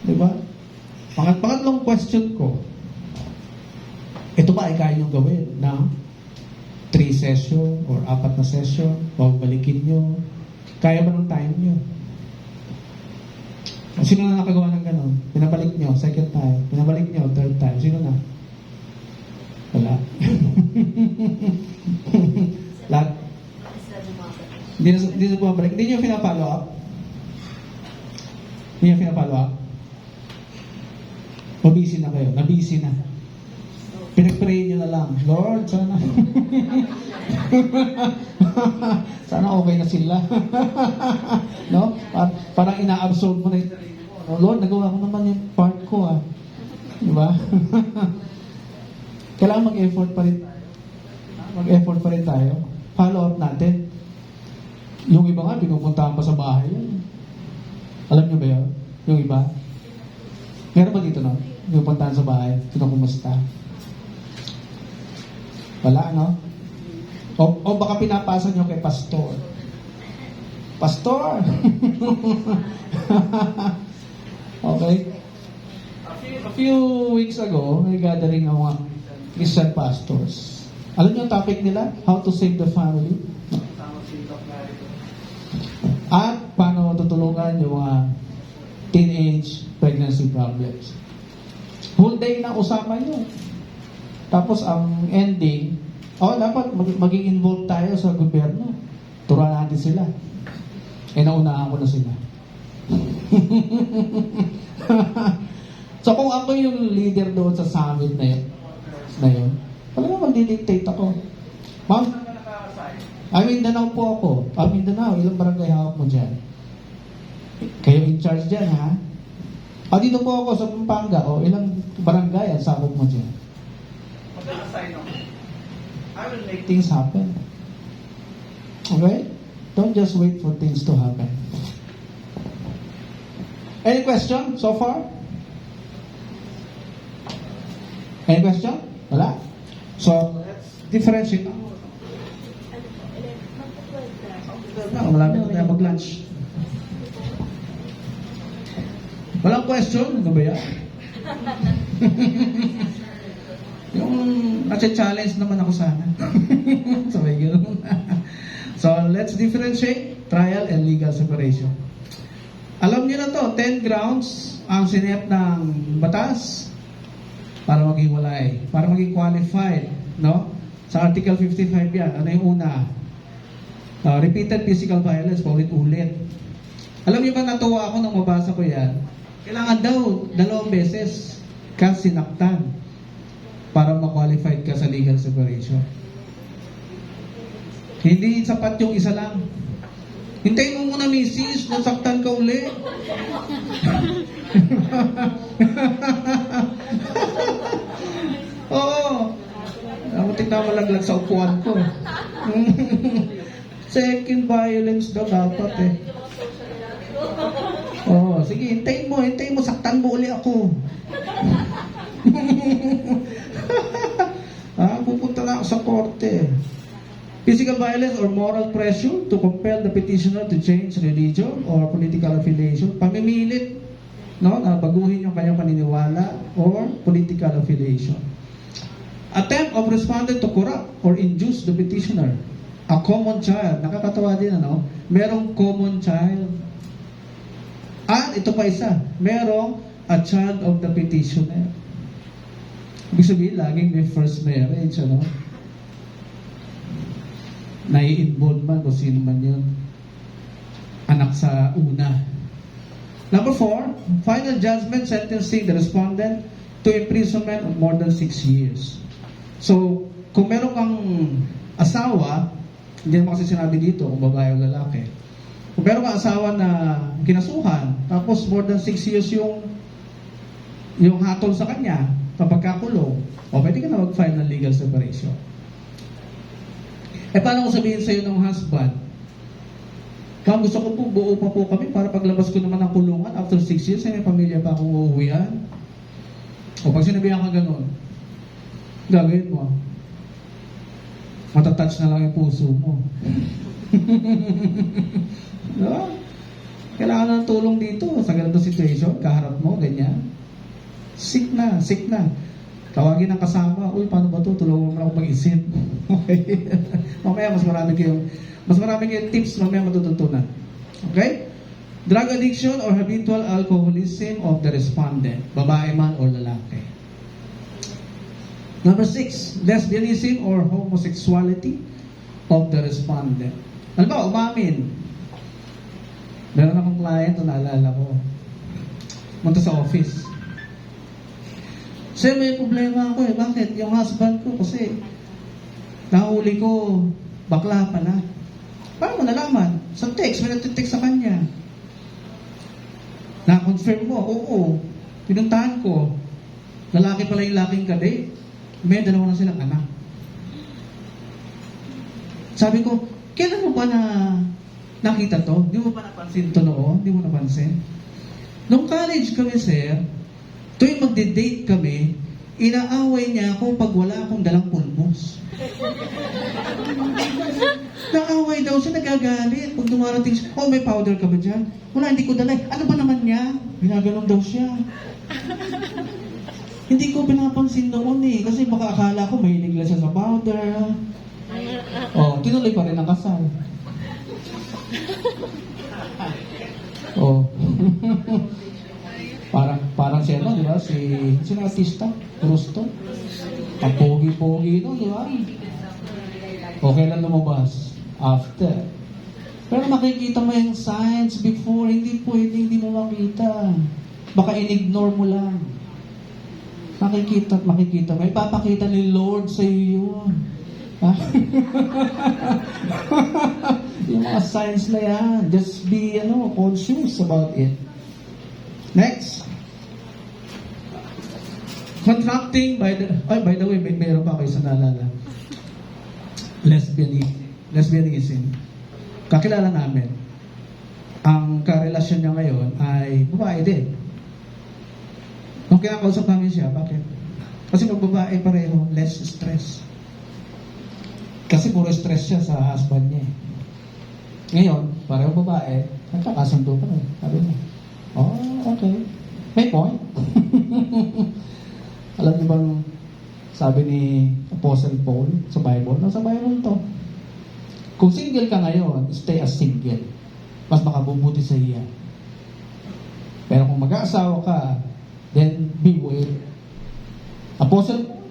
Speaker 2: Diba? Pangatlong question ko, ito ba ay kaya niyong gawin na 3 session or 4 na session, balikin nyo. Kaya ba ng time nyo? Sino na nakagawa ng ganon? Pinabalik nyo, second time. Pinabalik nyo, third time. Sino na? Wala. Lahat. Hindi na bumabalik. Hindi nyo pinapollow up? Hindi nyo pinapollow up? O busy na kayo? Na-busy na. Pinag-pray nyo na lang. Lord, sana. Sana okay na sila. No? Parang ina-absorb mo na yung oh, Lord, nagawa ko naman yung part ko ah. Di ba? Kailangan mag-effort pa rin. Mag-effort pa rin tayo. Follow up natin. Yung iba nga, pinupuntahan pa sa bahay yan. Alam nyo ba yun? Yung iba? Meron ba dito, no? Pinupuntahan sa bahay. Kinukumusta? Wala, no? O baka pinapasa nyo kay pastor. Pastor! Okay? A few weeks ago, may gathering ng mga Christian pastors. Alam niyo ang topic nila? How to save the family. At paano tutulungan yung mga teenage pregnancy problems. Whole day na usapan yun. Tapos ang ending, dapat maging involved tayo sa gobyerno. Turuan natin sila. Naunahan ko na sila. So kung ako yung leader doon sa summit na yun, talaga magdidictate ako. Ma'am, Mindanao po ako. Mindanao, ilang barangay hawak mo dyan? Kayo in charge dyan, ha? Dito po ako sa Pampanga, ilang barangay ang sabog mo dyan? Mag-assign ako. I will make things happen. Okay? Don't just wait for things to happen. Any question so far? Any question? Wala? So, let's differentiate. Malapit na tayo mag-lunch. Walang question? Ano ba yan? Yung challenge naman ako sana. So, may gano'n. So, let's differentiate trial and legal separation. Alam niyo na to, 10 grounds ang sinet ng batas para maghiwalay, para maging qualified, no? Sa Article 55 yan. Ano yung una? Repeated physical violence, paulit-ulit. Alam niyo ba, natuwa ako nung mabasa ko yan? Kailangan daw 2 beses ka sinaktan para ma-qualified ka sa legal separation. Hindi sapat yung isa lang. Hintayin mo muna, misis, nasaktan ka uli. Oo. Matik na malaglag sa upuan ko. Second violence daw dapat eh. Sige, hintayin mo, saktan mo uli ako. Pupunta na ako sa korte. Physical violence or moral pressure to compel the petitioner to change religion or political affiliation. Pamimilit, no, na baguhin yung kanyang paniniwala or political affiliation. Attempt of respondent to corrupt or induce the petitioner. A common child. Nakakatawa din, ano? Merong common child. At ito pa isa, merong a child of the petitioner. Ibig sabihin, laging may first marriage, ano? Nai-involve man kung sino man yun. Anak sa una. Number 4, final judgment sentencing the respondent to imprisonment of more than 6 years. So, kung meron kang asawa, hindi naman kasi sinabi dito kung babae o lalaki. Kung meron kang asawa na kinasuhan, tapos more than 6 years yung hatol sa kanya, pagkakulong, pwede ka na mag-file ng legal separation. Paano ko sabihin sa'yo ng husband? Ma'am, gusto ko po, buo pa po kami para paglabas ko naman ng kulungan after 6 years, may pamilya pa akong uuwian. Pag sinabihan ka ganun, gagawin mo. Matatouch na lang yung puso mo. No? Kailangan ng tulong dito sa ganito situation, kaharap mo, ganyan. Sick na. Tawagin ang kasama, uy, paano ba ito? Tulungan mo na ako mag-isip. Okay? Mamaya, mas marami kayong tips mamaya matututunan. Okay? Drug addiction or habitual alcoholism of the respondent, babae man o lalaki. Number 6, lesbianism or homosexuality of the respondent. Ano ba, umamin? Meron akong client na naalala ko. Punta sa office. Sir, may problema ako eh. Bakit? Yung husband ko kasi nahuli ko, bakla pala. Paano mo nalaman? Sa text, may nagtitext sa kanya. Na-confirm mo, oo. Pinuntahan ko. Lalaki pala yung laking kadate. May dalawa na silang anak. Sabi ko, kailan mo ba nakita to? Di mo ba napansin to noon? Di mo napansin? Nung college kami, sir, tuwing magde-date kami, inaaway niya ako pag wala akong dalang pulmos. Naaway daw siya, nagagalit. Pag dumarating siya, oh, may powder ka ba dyan? Wala, hindi ko dala. Ano ba naman niya? Ginaganon daw siya. Hindi ko pinapansin noon eh. Kasi baka akala ko mahilig lang siya sa powder. Oh, tinuloy pa rin ang kasal. Oh. parang siya, no, di ba? Sino artista? Rusto? Ang pogi-pogi, no, di ba? Okay lang lumabas. After. Pero makikita mo yung signs before, hindi pwede, hindi mo makita. Baka in-ignore mo lang. Makikita. May papakita ni Lord sa iyo yun. Ha? Yung mga signs na yan. Just be, conscious about it. Next. Contracting by the way, mayroon pa ako isang naalala. Lesbianism. Kakilala namin. Ang karelasyon niya ngayon ay babae din. Nung kinakausap namin siya, bakit? Kasi pag babae pareho, less stress. Kasi puro stress siya sa husband niya. Ngayon, pareho babae, nagkakasundo pa rin. Sabi niya, oh, okay. May point. Alam niyo bang sabi ni Apostle Paul sa Bible? Nasa Bible to. Kung single ka ngayon, stay as single. Mas makabubuti sa iya. Pero kung mag-aasawa ka, then beware. Apostle Paul,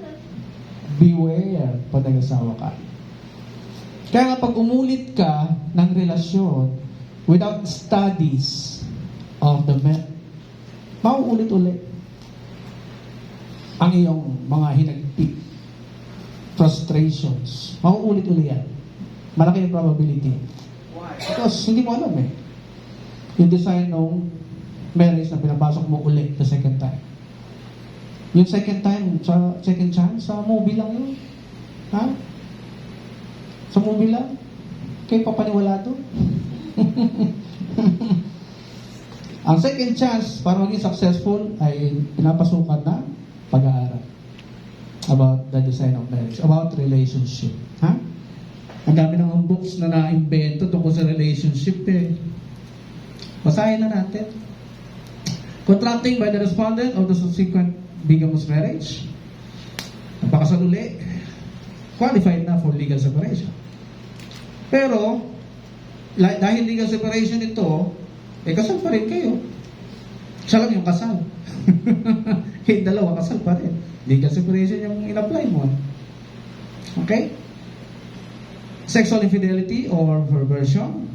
Speaker 2: beware pag nag-asawa ka. Kaya nga pag umulit ka ng relasyon without studies of the man, mauulit-ulit ang iyong mga hinagpik, frustrations. Mauulit-ulit yan. Malaki yung probability. Because hindi mo alam eh. Yung design ng marriage na pinapasok mo ulit the second time. Yung second chance, sa movie lang yun. Ha? Sa movie lang? Kayo papaniwala to? Ang second chance para maging successful ay pinapasukan na pag-aaral about the design of marriage, about relationship. Ha? Ang dami ng books na na-invento tungkol sa relationship eh. Basahin na natin. Contracting by the respondent of the subsequent bigamous marriage. Napakasal uli. Qualified na for legal separation. Pero, dahil legal separation ito, kasal pa rin kayo. Siya lang yung kasal. Yung dalawa, kasal pa rin. Legal separation yung in-apply mo. Okay? Sexual infidelity or perversion.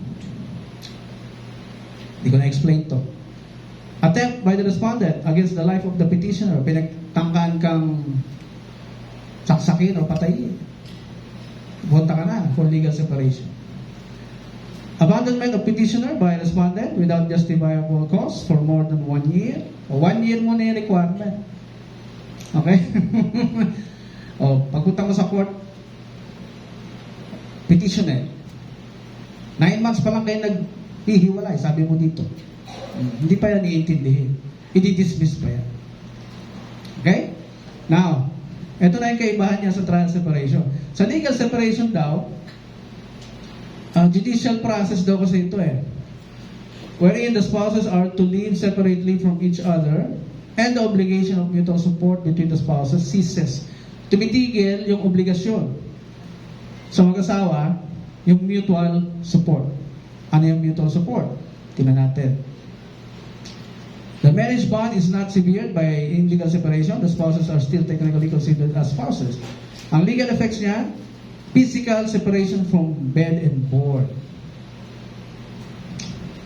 Speaker 2: Hindi ko na-explain to. Attempt by the respondent against the life of the petitioner. Pinagtangkaan kang saksakin o patayin. Punta ka na for legal separation. Abandonment of petitioner by respondent without justifiable cause for more than 1 year. O 1 year mo na yung requirement. Okay? O, pagpunta mo sa court, petitioner. 9 months pa lang kayo naghihiwalay, sabi mo dito. Hindi pa yan iintindihin. I-dismiss pa yan. Okay? Now, ito na yung kaibahan niya sa trial separation. Sa legal separation daw, judicial process daw kasi ito wherein the spouses are to live separately from each other and the obligation of mutual support between the spouses ceases. Tumitigil yung obligasyon sa mag-asawa, yung mutual support. Ano yung mutual support? Tingnan natin. The marriage bond is not severed by illegal separation. The spouses are still technically considered as spouses. Ang legal effects niya, physical separation from bed and board.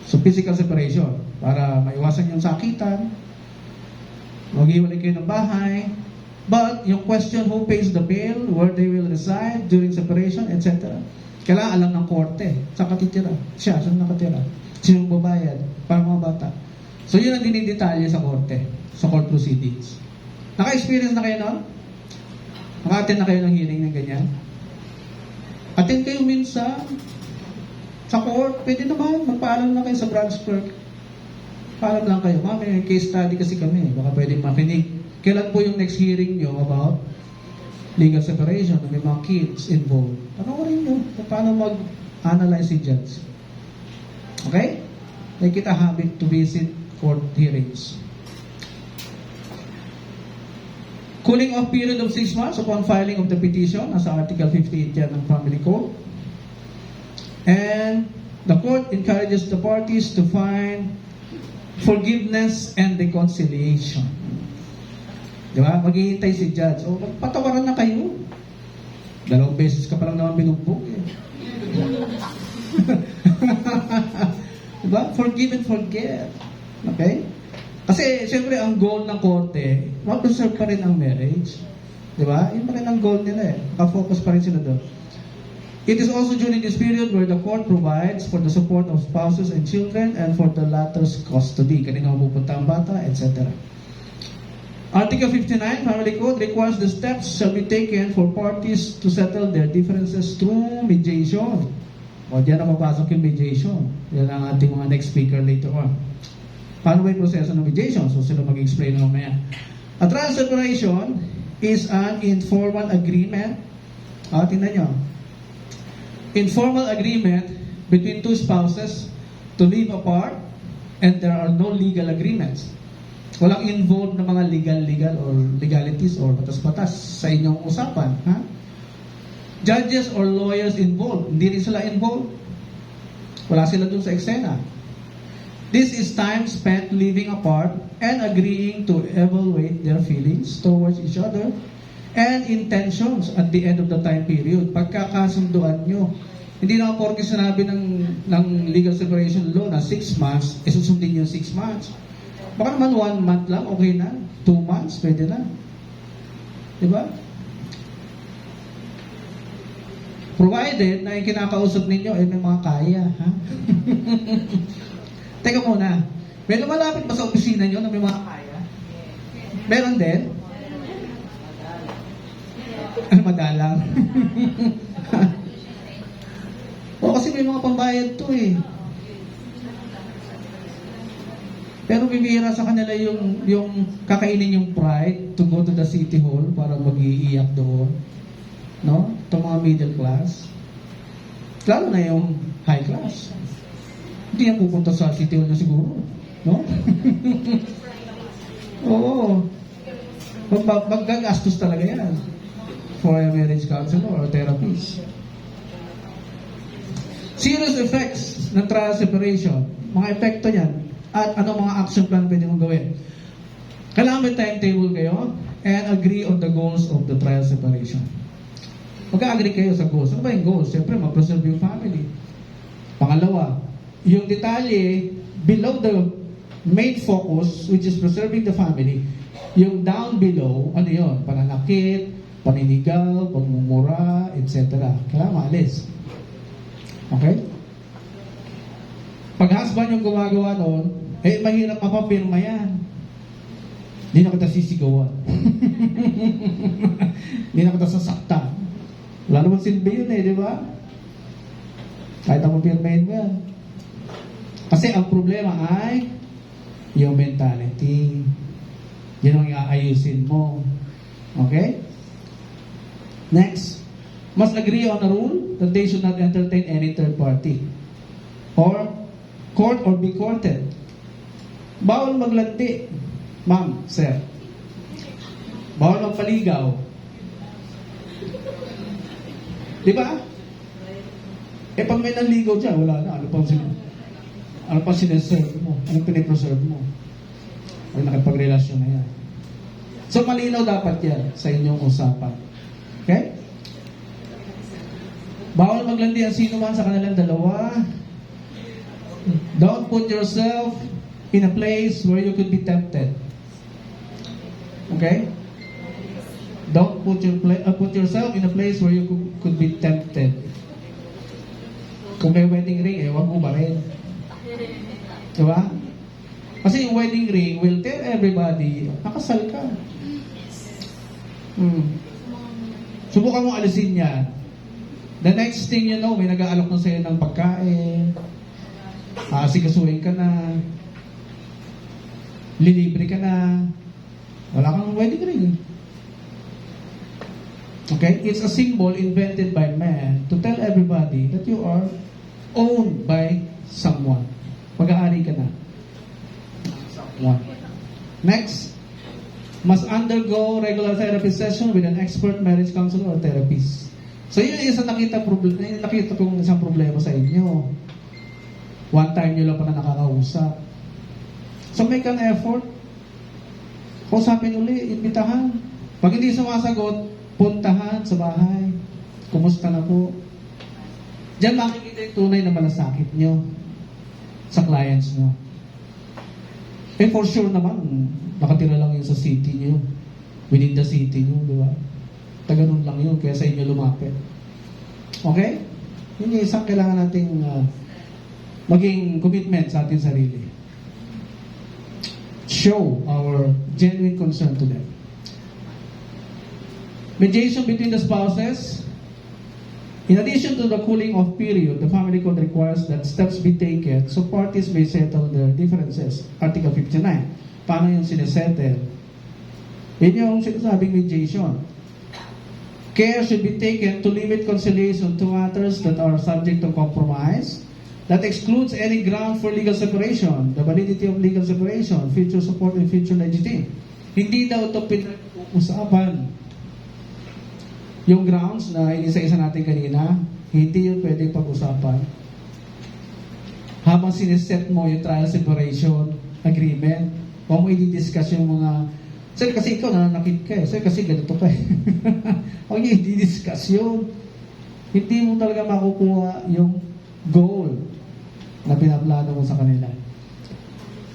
Speaker 2: So, physical separation. Para maiwasan yung sakitan, maghiwalay kayo ng bahay. But, yung question who pays the bill, where they will reside during separation, etc. Kailangan alam ng korte. Saan ka titira? Siya, saan nakatira? Sinong babayad? Para mga bata. So, yun ang dinidetalye sa korte, sa court proceedings. Naka-experience na kayo nun? Naka-attend na kayo ng hearing ng ganyan? Attend kayo minsan sa court, pwede naman, magpaalam na kayo sa branch clerk. Paalam lang kayo, may case study kasi kami, baka pwede makinig. Kailan po yung next hearing nyo about legal separation, may mga kids involved? Panoorin nyo kung paano mag-analyze si judge. Okay? Make it a habit to visit court hearings. Cooling off period of 6 months upon filing of the petition, nasa Article 58 yan ng Family Code. And the court encourages the parties to find forgiveness and reconciliation. Di ba? Maghihintay si judge. O, patawaran na kayo. 2 beses ka pa lang naman binugbog eh. Diba? Forgive and forget. Okay? Kasi, siyempre, ang goal ng korte, ma-preserve pa rin ang marriage. Diba? Yun pa rin ang goal nila eh. Naka-focus pa rin sila doon. It is also during this period where the court provides for the support of spouses and children and for the latter's custody. Kanina mapupunta ang bata, etc. Article 59, Family Code, requires the steps shall be taken for parties to settle their differences through mediation. O, diyan na mapasok yung mediation. Yan ang ating mga next speaker later on. Paano ba yung proseso ng mediation? So, sila mag-explain na mamaya. A trial separation is an informal agreement. Tingnan nyo. Informal agreement between two spouses to live apart and there are no legal agreements. Walang involved na mga legal or legalities or batas-batas sa inyong usapan. Ha? Judges or lawyers involved. Hindi rin sila involved. Wala sila dun sa eksena. This is time spent living apart and agreeing to evaluate their feelings towards each other and intentions at the end of the time period. Pagkakasunduan nyo. Hindi na porke sinabi ng legal separation law na 6 months, susundin nyo 6 months. Baka naman 1 month lang, okay na. 2 months, pwede na. Diba? Provided na yung kinakausap ninyo ay may mga kaya. Ha? Teka muna, may lumalapit ba sa opisina nyo na may mga kaya? Meron din? Madalang. O kasi may mga pambayad to eh. Pero bibihira sa kanila yung kakainin yung pride to go to the city hall para mag-iiyak doon. No? Itong mga middle class. Lalo na yung high class. Hindi yan pupunta sa city hall na siguro. No? Oo. Maggagastos talaga yan for a marriage counselor or therapist. Serious effects ng trial separation. Mga epekto niyan. At anong mga action plan pwede mong gawin. Kailangan may timetable kayo and agree on the goals of the trial separation. Magka-agree kayo sa goals. Ano ba yung goals? Siyempre, mag-preserve yung family. Pangalawa, yung detalye below the main focus, which is preserving the family, yung down below, ano yun? Pananakit, paninigaw, pagmumura, etc. Kailangan maalis. Okay? Pag husband yung gumagawa noon, mahirap mapapirma yan. Hindi na kita sisigawan. Hindi na kita sasaktan. Wala naman silbi yun di ba? Kahit ang mapirmahin mo yan. Kasi ang problema ay yung mentality. Yan ang iaayusin mo. Okay? Next, must agree on a rule that they should not entertain any third party or court or be courted. Bawal maglandi. Ma'am, sir. Bawal ang paligaw. Di ba? Eh pag may nanligaw dyan, wala na. Ano pang sineserve mo? Anong pinipreserve mo? Ay nakipagrelasyon na yan. So malinaw dapat yan sa inyong usapan. Okay? Bawal maglandi ang sino man sa kanilang dalawa. Don't put yourself in a place where you could be tempted. Okay? Don't put yourself in a place where you could be tempted. Kung may wedding ring, wag mo ba rin? Diba? Kasi yung wedding ring will tell everybody, nakasal ka. Subukan mo alisin yan. The next thing you know, may nag-aalok na sa'yo ng pagkain, sikasuhin ka na, lilibre ka na, wala kang wedding ring. Okay? It's a symbol invented by man to tell everybody that you are owned by someone. Pag-aari ka na. Someone. Next, must undergo regular therapy session with an expert marriage counselor or therapist. So yun yung isang nakita kong isang problema sa inyo. One time nyo lang pa na nakakausap. So make an effort. Kausapin uli, imbitahan. Pag hindi sumasagot, puntahan sa bahay. Kumusta na po? Diyan makikita yung tunay na malasakit nyo sa clients nyo. Eh for sure naman, nakatira lang yun sa city nyo. Within the city nyo, di ba? Taganon lang yun, kaya sa inyo lumapit. Okay? Yun yung isang kailangan nating maging commitment sa ating sarili. Show our genuine concern to them. Mediation between the spouses. In addition to the cooling off period, the family code requires that steps be taken so parties may settle their differences. Article 59. Paano yung sinesettle? Yun yung sinasabing mediation. Care should be taken to limit conciliation to matters that are subject to compromise. That excludes any ground for legal separation, the validity of legal separation, future support, and future legitimate. Hindi daw ito pinag-uusapan. Yung grounds na inisa-isa natin kanina, hindi yun pwedeng pag-usapan. Habang sineset mo yung trial separation agreement, huwag mo i-discuss yung mga, sir kasi ikaw nananakit ka eh, sir kasi ganito ka eh. Huwag niyo i-discuss yun. Hindi mo talaga makukuha yung goal na pinaplano mo sa kanila.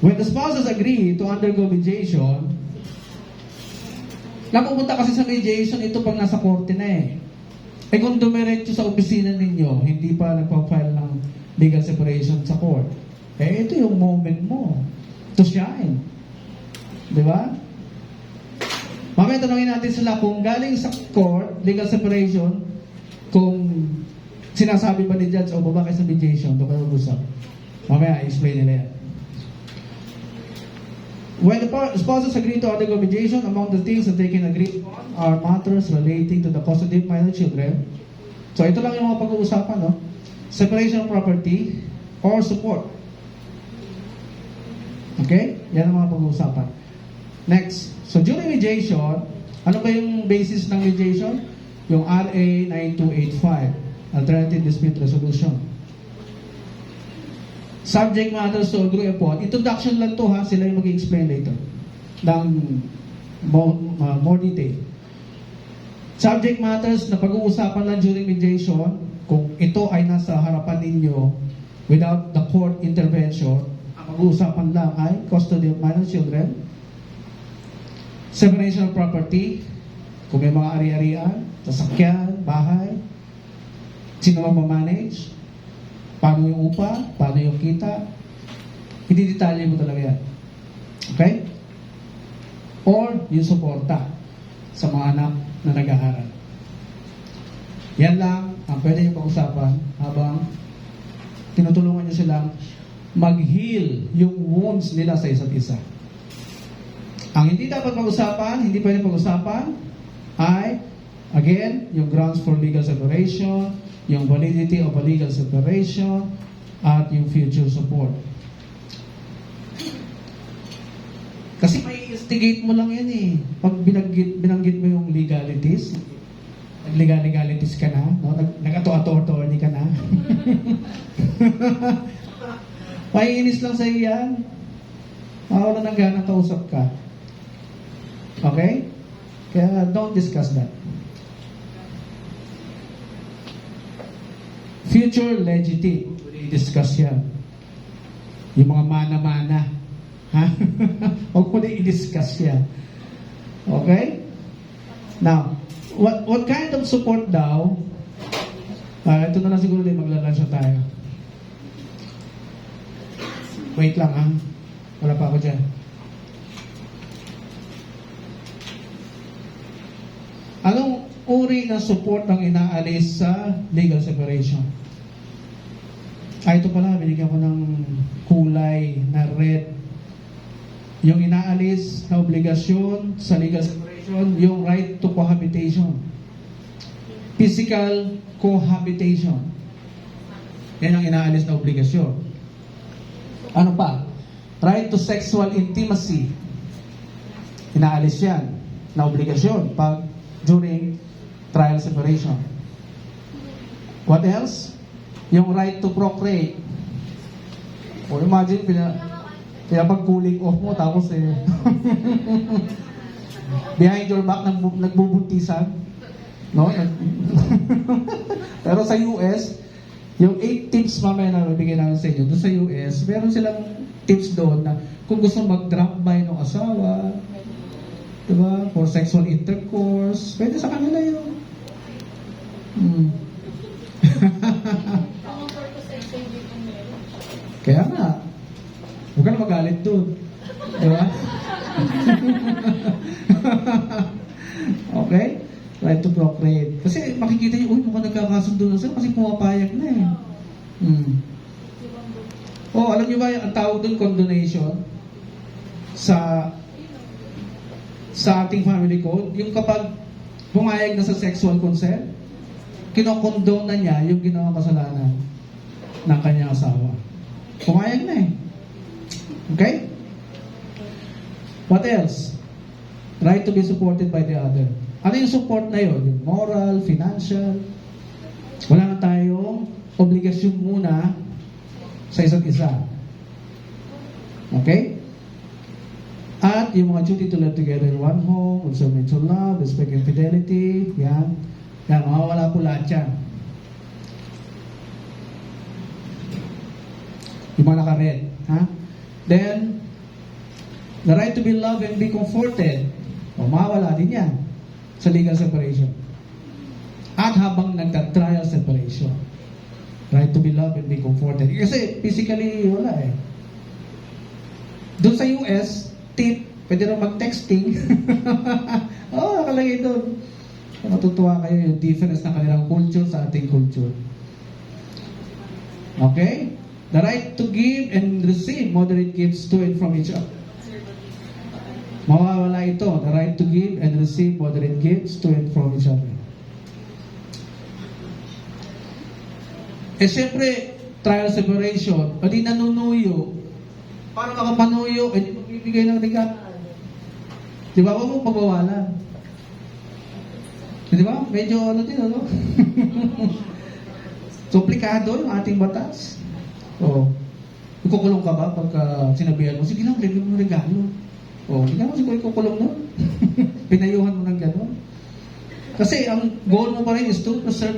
Speaker 2: When the spouses agree to undergo mediation, napupunta kasi sa mediation, ito pag nasa korte na eh. Eh kung dumiretso sa opisina ninyo, hindi pa nagpa-file ng legal separation sa court, eh ito yung moment mo to shine. Di ba? Mamaya tanongin natin sila kung galing sa court, legal separation, kung sinasabi ba ni judge o baba kayo sa mediation, doon kayo usap. Mamaya, explain nila yan. When the spouses agree to undergo mediation, among the things that they can agree on are matters relating to the custody of minor children. So ito lang yung mga pag-uusapan, no? Separation of property or support. Okay? Yan ang mga pag-uusapan. Next. So during mediation, ano ba yung basis ng mediation? Yung RA 9285, Alternative Dispute Resolution. Subject matters to agree upon. Introduction lang to ha, sila yung mag-explain later ng more detail. Subject matters na pag-uusapan lang during mediation, kung ito ay nasa harapan ninyo without the court intervention, ang pag-uusapan lang ay custody of minor children, separation of property, kung may mga ari-arian, sasakyan, bahay, sino mag-manage, paano yung upa, paano yung kita, hindi detalye mo talaga yan. Okay? Or yung suporta sa mga anak na nag-aaral. Yan lang ang pwede yung pag-usapan habang tinutulungan nyo silang mag-heal yung wounds nila sa isa't isa. Ang hindi dapat pag-usapan, hindi pwede pag-usapan ay, again, yung grounds for legal separation, yung validity of a legal separation, at yung future support. Kasi may instigate mo lang yan eh. Pag binanggit mo yung legalities, nag-legalities ka na, no? Nag-ato-attorney ka na. Maiinis lang sa'yo yan. Mawala ng gana kausap ka. Okay? Kaya don't discuss that. Future legitimate. I-discuss yan. Yung mga mana-mana. Ha? Huwag mo na i-discuss yan. Okay? Now, what kind of support daw? Ito na lang siguro din maglalansya tayo. Wait lang ha. Wala pa ako dyan. Anong uri ng support ang inaalis sa legal separation? Ito pala, binigyan ko ng kulay na red. Yung inaalis na obligasyon sa legal separation, yung right to cohabitation. Physical cohabitation. Yan ang inaalis na obligasyon. Ano pa? Right to sexual intimacy. Inaalis yan na obligasyon pag during trial separation. What else? Yung right to procreate. O imagine, pinapag-cooling off mo tapos behind your back nagbubuntisan. No? Pero sa US, yung 8 tips mamaya na bibigyan namin sa inyo, doon sa US, meron silang tips doon na kung gusto mag-drop by ng asawa, diba, for sexual intercourse, pwede sa kanila yun. Kaya nga, huwag ka na magalit doon. Diba? Okay? Right to procreate. Kasi makikita niyo, uy, mukhang nagkakasundo na sila kasi pumapayag na eh. Oh, alam niyo ba, ang tawag doon condonation sa ating family code, yung kapag pumayag na sa sexual consent, kinokondone na niya yung ginawang kasalanan ng kanyang asawa. Pumayag na eh. Okay? What else? Right to be supported by the other. Ano yung support na yun? Yung moral, financial. Wala na tayong obligasyon muna sa isa't isa. Okay? At yung mga duty to live together in one home, also mutual love, respect and fidelity, yan. Yan, mawawala po lahat yan. Yung mga naka-red. Ha? Then, the right to be loved and be comforted, mawawala din yan sa legal separation. At habang nagka-trial separation, right to be loved and be comforted. Kasi physically, wala eh. Doon sa US, tip, pwede rin mag-texting. Nakalagay doon. Matutuwa kayo yung difference ng kanilang culture sa ating culture. Okay? The right to give and receive moderate gifts to and from each other. Mawawala ito. The right to give and receive moderate gifts to and from each other. Siyempre, trial separation, pati nanunuyo, para makapanuyo, di magbibigay ng regalo. Di ba? Huwag mong pagbawalan. Di ba? Medyo din, ano? Komplikado yung ating batas. Ikukulong ka ba pagka sinabihan mo, sige lang, bigyan mo ng regalo. Hindi ka mo siguro ikukulong nun. Pinayuhan mo ng gano'n. Kasi ang goal mo pa rin is to preserve the